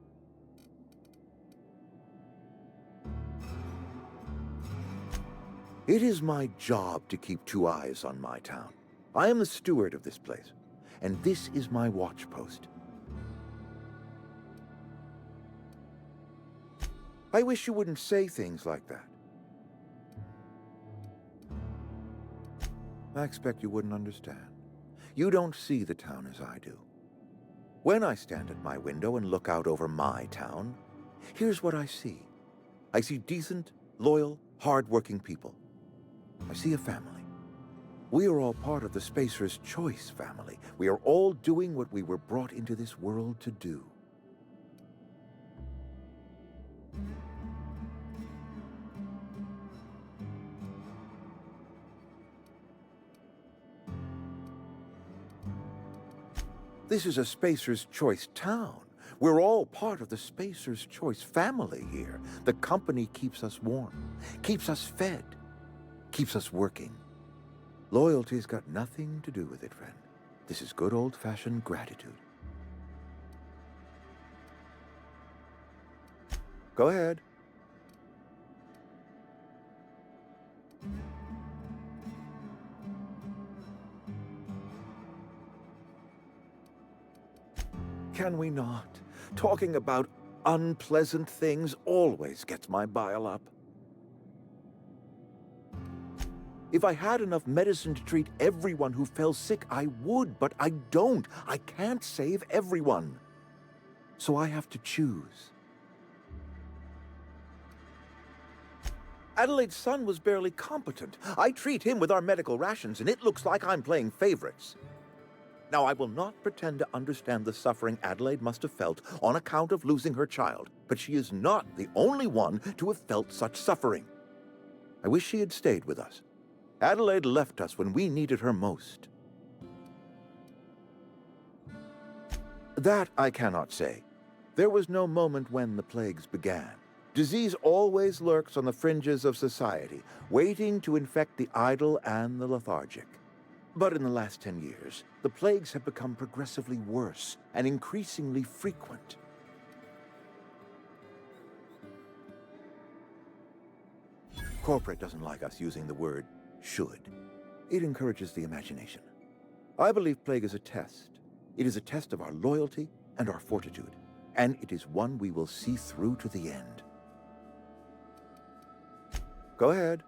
It is my job to keep two eyes on my town. I am the steward of this place, and this is my watch post. I wish you wouldn't say things like that. I expect you wouldn't understand. You don't see the town as I do. When I stand at my window and look out over my town, here's what I see. I see decent, loyal, hard-working people. I see a family. We are all part of the Spacer's Choice family. We are all doing what we were brought into this world to do. This is a Spacer's Choice town. We're all part of the Spacer's Choice family here. The company keeps us warm, keeps us fed, keeps us working. Loyalty's got nothing to do with it, friend. This is good old-fashioned gratitude. Go ahead. Can we not? Talking about unpleasant things always gets my bile up. If I had enough medicine to treat everyone who fell sick, I would, but I don't. I can't save everyone. So I have to choose. Adelaide's son was barely competent. I treat him with our medical rations, and it looks like I'm playing favorites. Now, I will not pretend to understand the suffering Adelaide must have felt on account of losing her child, but she is not the only one to have felt such suffering. I wish she had stayed with us. Adelaide left us when we needed her most. That I cannot say. There was no moment when the plagues began. Disease always lurks on the fringes of society, waiting to infect the idle and the lethargic. But in the last 10 years, the plagues have become progressively worse and increasingly frequent. Corporate doesn't like us using the word should. It encourages the imagination. I believe plague is a test. It is a test of our loyalty and our fortitude, and it is one we will see through to the end. Go ahead.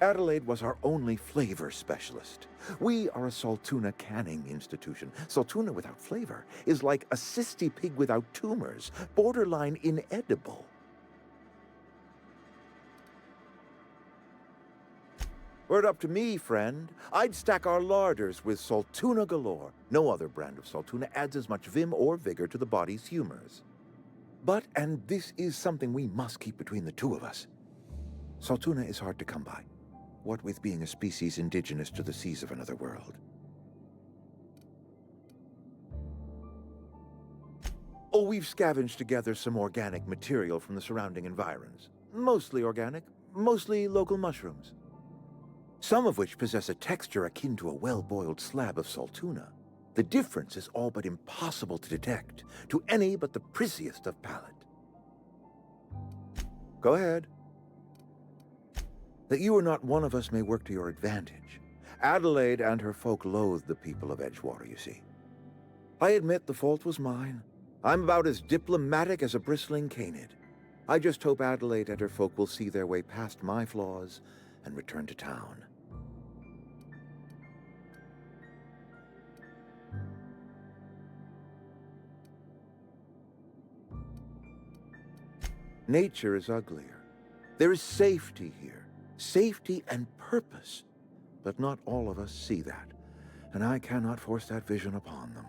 Adelaide was our only flavor specialist. We are a Saltuna canning institution. Saltuna without flavor is like a cysty pig without tumors, borderline inedible. Were it up to me, friend, I'd stack our larders with Saltuna galore. No other brand of Saltuna adds as much vim or vigor to the body's humors. But, and this is something we must keep between the two of us, Saltuna is hard to come by. What with being a species indigenous to the seas of another world. Oh, we've scavenged together some organic material from the surrounding environs. Mostly organic, mostly local mushrooms. Some of which possess a texture akin to a well-boiled slab of Saltuna. The difference is all but impossible to detect to any but the prissiest of palate. Go ahead. That you are not one of us may work to your advantage. Adelaide and her folk loathe the people of Edgewater, you see. I admit the fault was mine. I'm about as diplomatic as a bristling canid. I just hope Adelaide and her folk will see their way past my flaws and return to town. Nature is uglier. There is safety here. Safety and purpose. But not all of us see that, and I cannot force that vision upon them.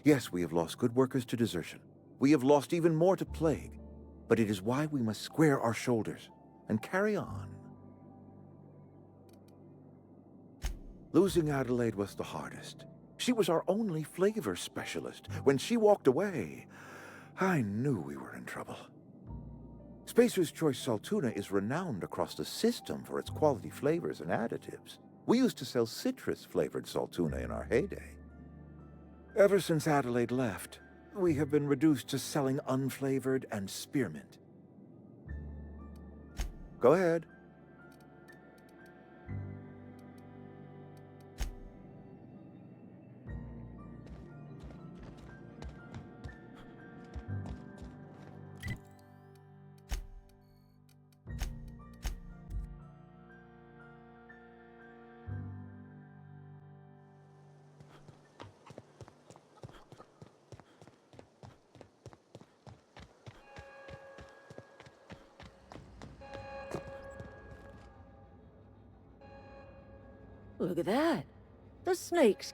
Yes, we have lost good workers to desertion. We have lost even more to plague. But it is why we must square our shoulders and carry on. Losing Adelaide was the hardest. She was our only flavor specialist. When she walked away, I knew we were in trouble. Spacer's Choice Saltuna is renowned across the system for its quality flavors and additives. We used to sell citrus-flavored Saltuna in our heyday. Ever since Adelaide left, we have been reduced to selling unflavored and spearmint. Go ahead. Look at that. The snakes.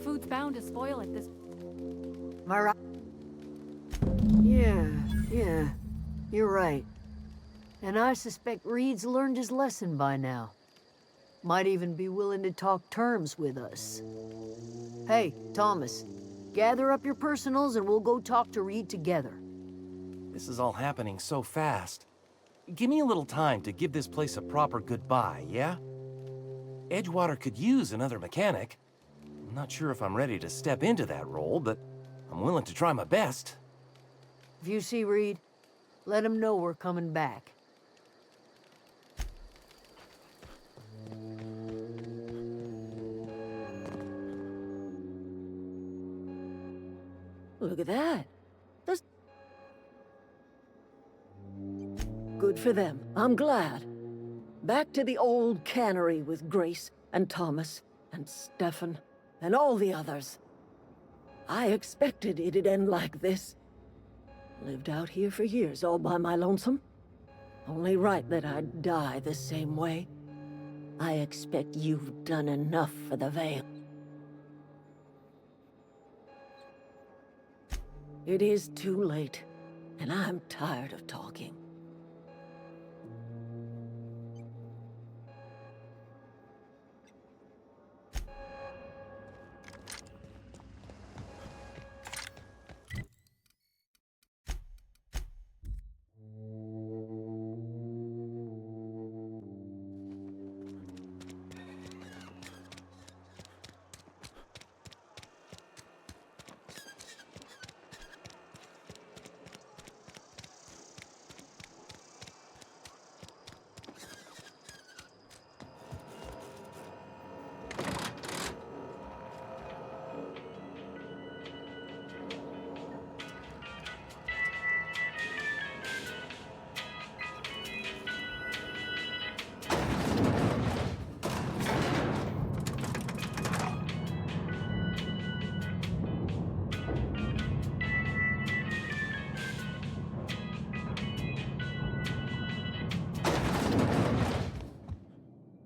Food's bound to spoil at this. Am I right? Yeah, you're right. And I suspect Reed's learned his lesson by now. Might even be willing to talk terms with us. Hey, Thomas, gather up your personals and we'll go talk to Reed together. This is all happening so fast. Give me a little time to give this place a proper goodbye, yeah? Edgewater could use another mechanic. I'm not sure if I'm ready to step into that role, but I'm willing to try my best. If you see Reed, let him know we're coming back. Look at that. That's good for them. I'm glad. Back to the old cannery with Grace and Thomas and Stefan and all the others. I expected it'd end like this. Lived out here for years all by my lonesome. Only right that I'd die the same way. I expect you've done enough for the Veil. It is too late, and I'm tired of talking.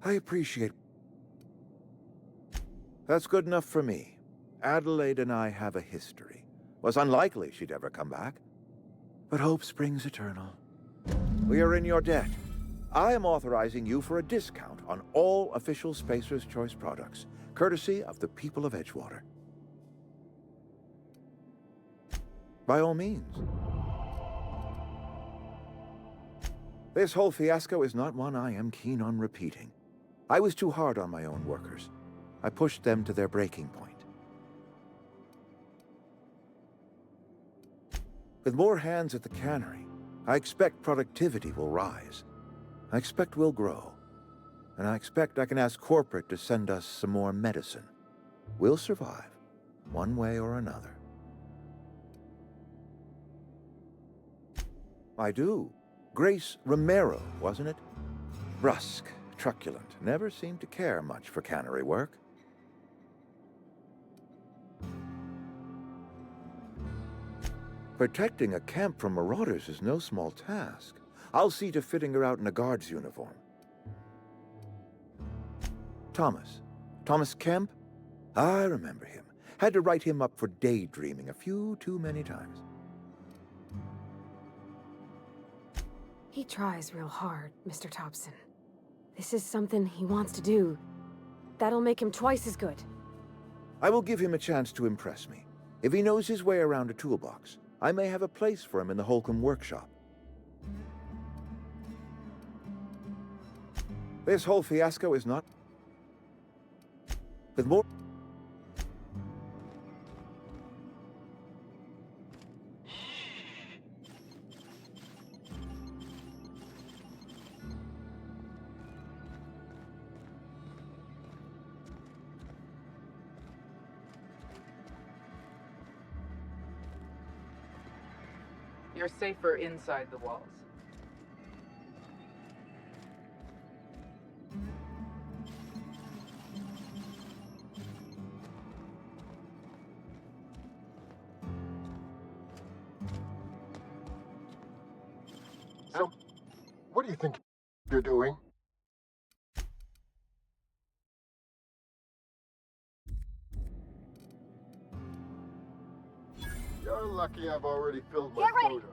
I appreciate... That's good enough for me. Adelaide and I have a history. Was unlikely she'd ever come back. But hope springs eternal. We are in your debt. I am authorizing you for a discount on all official Spacer's Choice products, courtesy of the people of Edgewater. By all means. This whole fiasco is not one I am keen on repeating. I was too hard on my own workers. I pushed them to their breaking point. With more hands at the cannery, I expect productivity will rise. I expect we'll grow. And I expect I can ask corporate to send us some more medicine. We'll survive, one way or another. I do. Grace Romero, wasn't it? Brusque, truculent, never seemed to care much for cannery work. Protecting a camp from marauders is no small task. I'll see to fitting her out in a guard's uniform. Thomas Kemp? I remember him. Had to write him up for daydreaming a few too many times. He tries real hard, Mr. Thompson. This is something he wants to do. That'll make him twice as good. I will give him a chance to impress me. If he knows his way around a toolbox, I may have a place for him in the Holcomb workshop. This whole fiasco is not... With more... You're safer inside the walls. So, what do you think you're doing? You're lucky I've already filled my quota.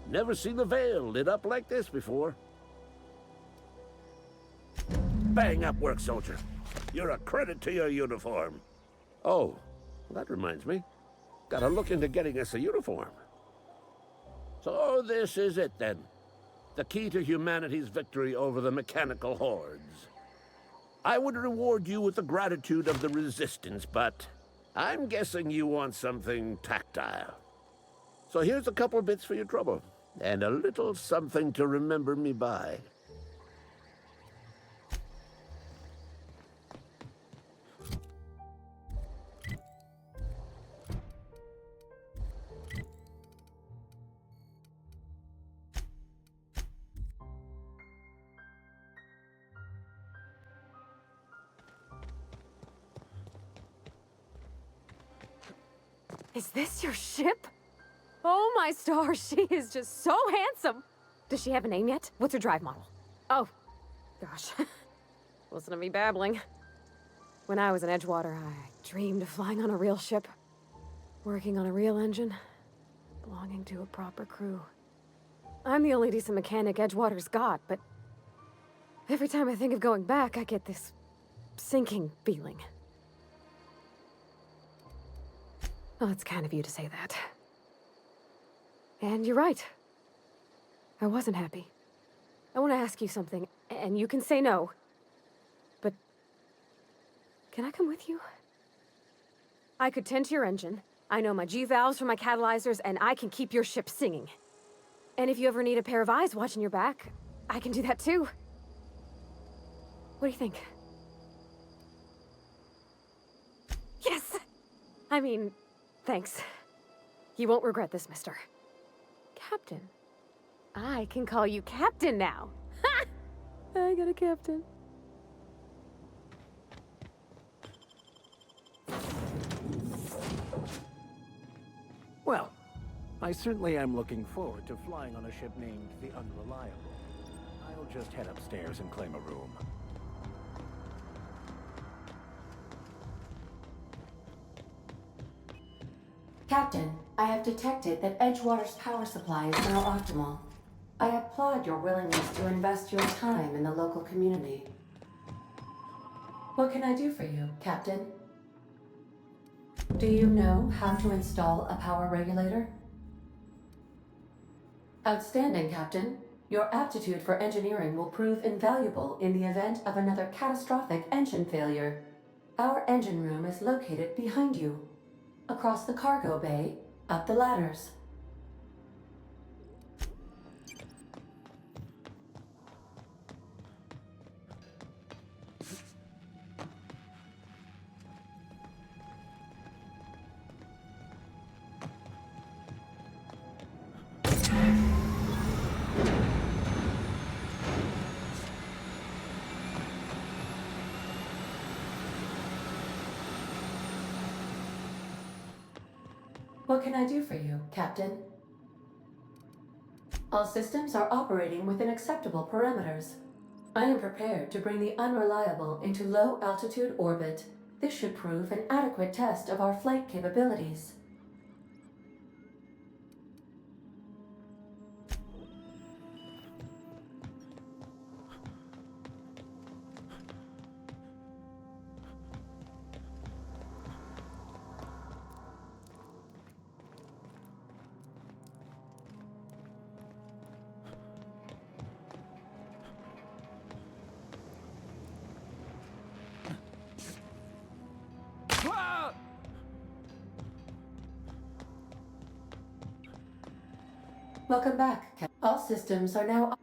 Never seen the Veil lit up like this before. Bang up work, soldier. You're a credit to your uniform. Oh, that reminds me. Gotta look into getting us a uniform. So this is it then. The key to humanity's victory over the mechanical hordes. I would reward you with the gratitude of the Resistance, but I'm guessing you want something tactile. So here's a couple of bits for your trouble, and a little something to remember me by. Is this your ship? Oh my stars, she is just so handsome. Does she have a name yet? What's her drive model? Oh, gosh. Listen to me babbling. When I was in Edgewater, I dreamed of flying on a real ship, working on a real engine, belonging to a proper crew. I'm the only decent mechanic Edgewater's got, but every time I think of going back, I get this sinking feeling. Well, it's kind of you to say that. And you're right. I wasn't happy. I want to ask you something, and you can say no. But can I come with you? I could tend to your engine. I know my G-valves from my catalyzers, and I can keep your ship singing. And if you ever need a pair of eyes watching your back, I can do that too. What do you think? Yes! I mean, thanks. You won't regret this, mister. Captain. I can call you Captain now. Ha! I got a captain. Well, I certainly am looking forward to flying on a ship named the Unreliable. I'll just head upstairs and claim a room. Captain, I have detected that Edgewater's power supply is now optimal. I applaud your willingness to invest your time in the local community. What can I do for you, Captain? Do you know how to install a power regulator? Outstanding, Captain. Your aptitude for engineering will prove invaluable in the event of another catastrophic engine failure. Our engine room is located behind you. Across the cargo bay, up the ladders. What can I do for you, Captain? All systems are operating within acceptable parameters. I am prepared to bring the Unreliable into low-altitude orbit. This should prove an adequate test of our flight capabilities. Welcome back, Captain. All systems are now...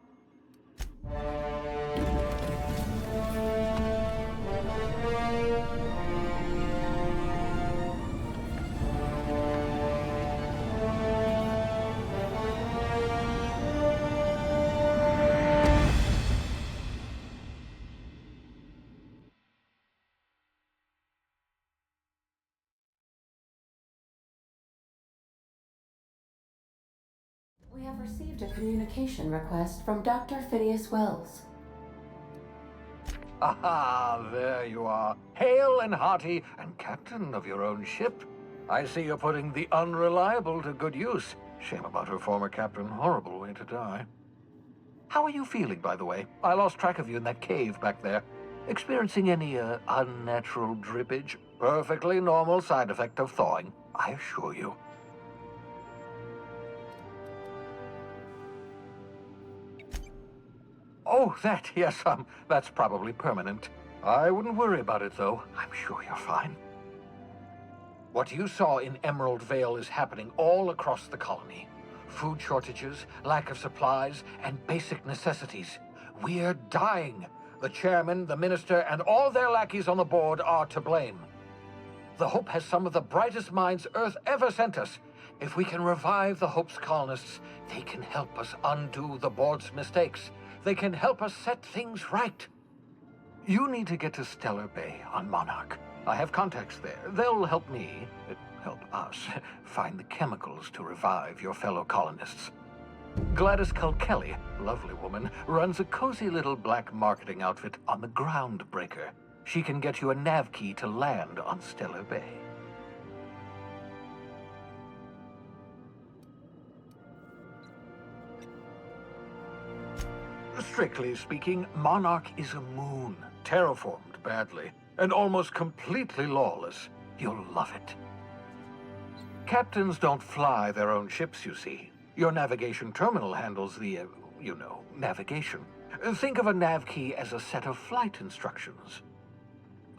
We have received a communication request from Dr. Phineas Wells. Aha, there you are. Hale and hearty, and captain of your own ship. I see you're putting the Unreliable to good use. Shame about her former captain. Horrible way to die. How are you feeling, by the way? I lost track of you in that cave back there. Experiencing any, unnatural drippage? Perfectly normal side effect of thawing. I assure you. Oh, that, yes, that's probably permanent. I wouldn't worry about it, though. I'm sure you're fine. What you saw in Emerald Vale is happening all across the colony. Food shortages, lack of supplies, and basic necessities. We're dying. The chairman, the minister, and all their lackeys on the board are to blame. The Hope has some of the brightest minds Earth ever sent us. If we can revive the Hope's colonists, they can help us undo the board's mistakes. They can help us set things right. You need to get to Stellar Bay on Monarch. I have contacts there. They'll help me, help us, find the chemicals to revive your fellow colonists. Gladys Kelly, lovely woman, runs a cozy little black marketing outfit on the Groundbreaker. She can get you a nav key to land on Stellar Bay. Strictly speaking, Monarch is a moon, terraformed badly, and almost completely lawless. You'll love it. Captains don't fly their own ships, you see. Your navigation terminal handles the, navigation. Think of a nav key as a set of flight instructions.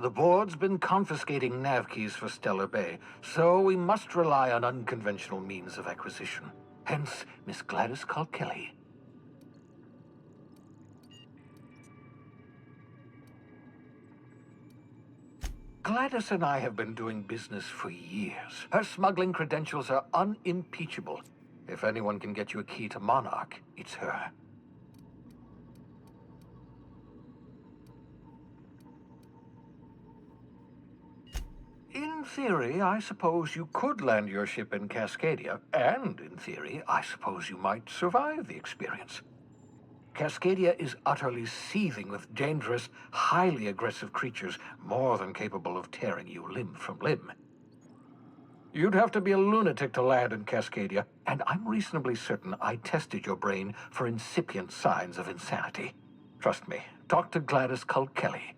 The board's been confiscating nav keys for Stellar Bay, so we must rely on unconventional means of acquisition. Hence, Miss Gladys Kelly. Gladys and I have been doing business for years. Her smuggling credentials are unimpeachable. If anyone can get you a key to Monarch, it's her. In theory, I suppose you could land your ship in Cascadia, and in theory, I suppose you might survive the experience. Cascadia is utterly seething with dangerous, highly aggressive creatures more than capable of tearing you limb from limb. You'd have to be a lunatic to land in Cascadia, and I'm reasonably certain I tested your brain for incipient signs of insanity. Trust me, talk to Gladys Kelly.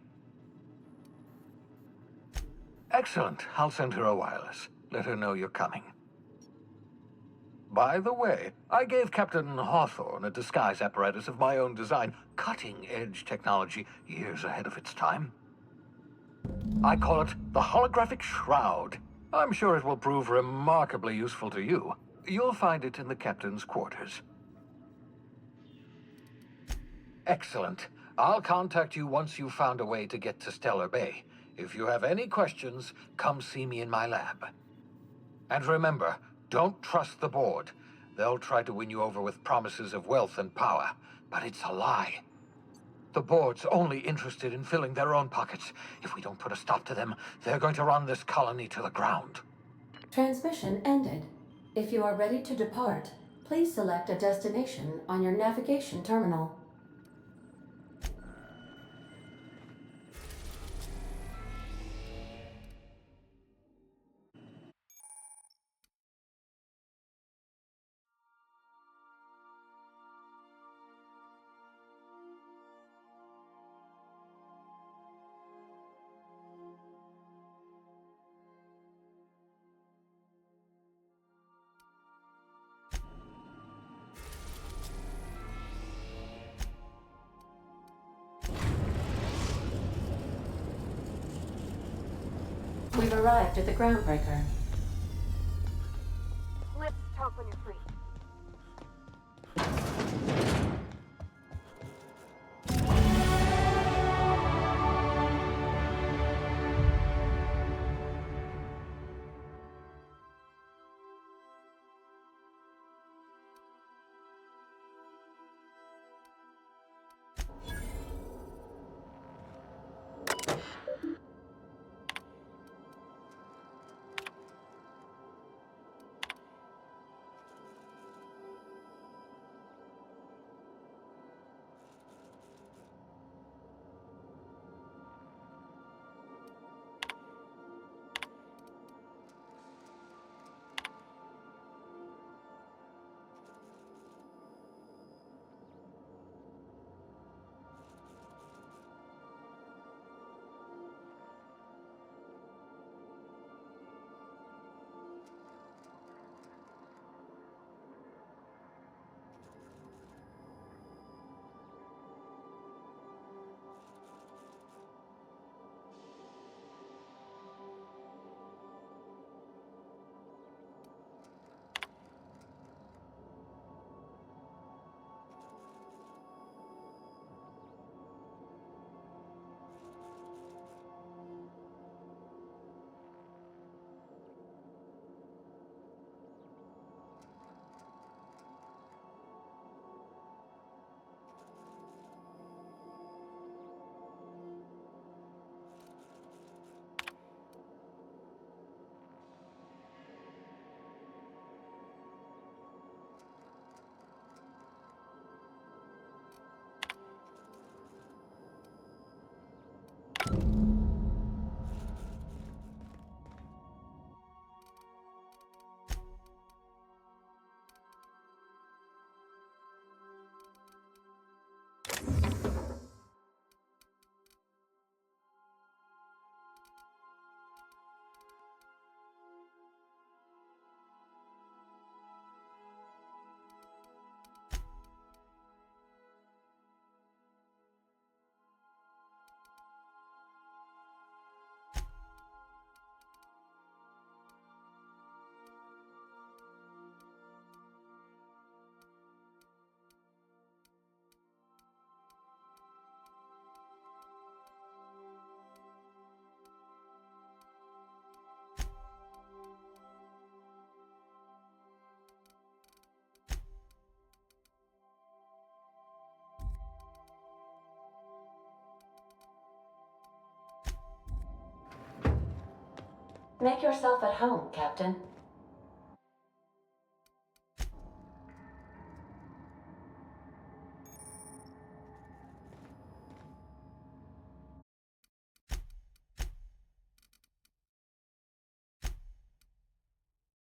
Excellent. I'll send her a wireless. Let her know you're coming. By the way, I gave Captain Hawthorne a disguise apparatus of my own design, cutting-edge technology years ahead of its time. I call it the Holographic Shroud. I'm sure it will prove remarkably useful to you. You'll find it in the captain's quarters. Excellent. I'll contact you once you've found a way to get to Stellar Bay. If you have any questions, come see me in my lab. And remember, don't trust the board. They'll try to win you over with promises of wealth and power, but it's a lie. The board's only interested in filling their own pockets. If we don't put a stop to them, they're going to run this colony to the ground. Transmission ended. If you are ready to depart, please select a destination on your navigation terminal. We've arrived at the Groundbreaker. Let's talk when you're free. Make yourself at home, Captain.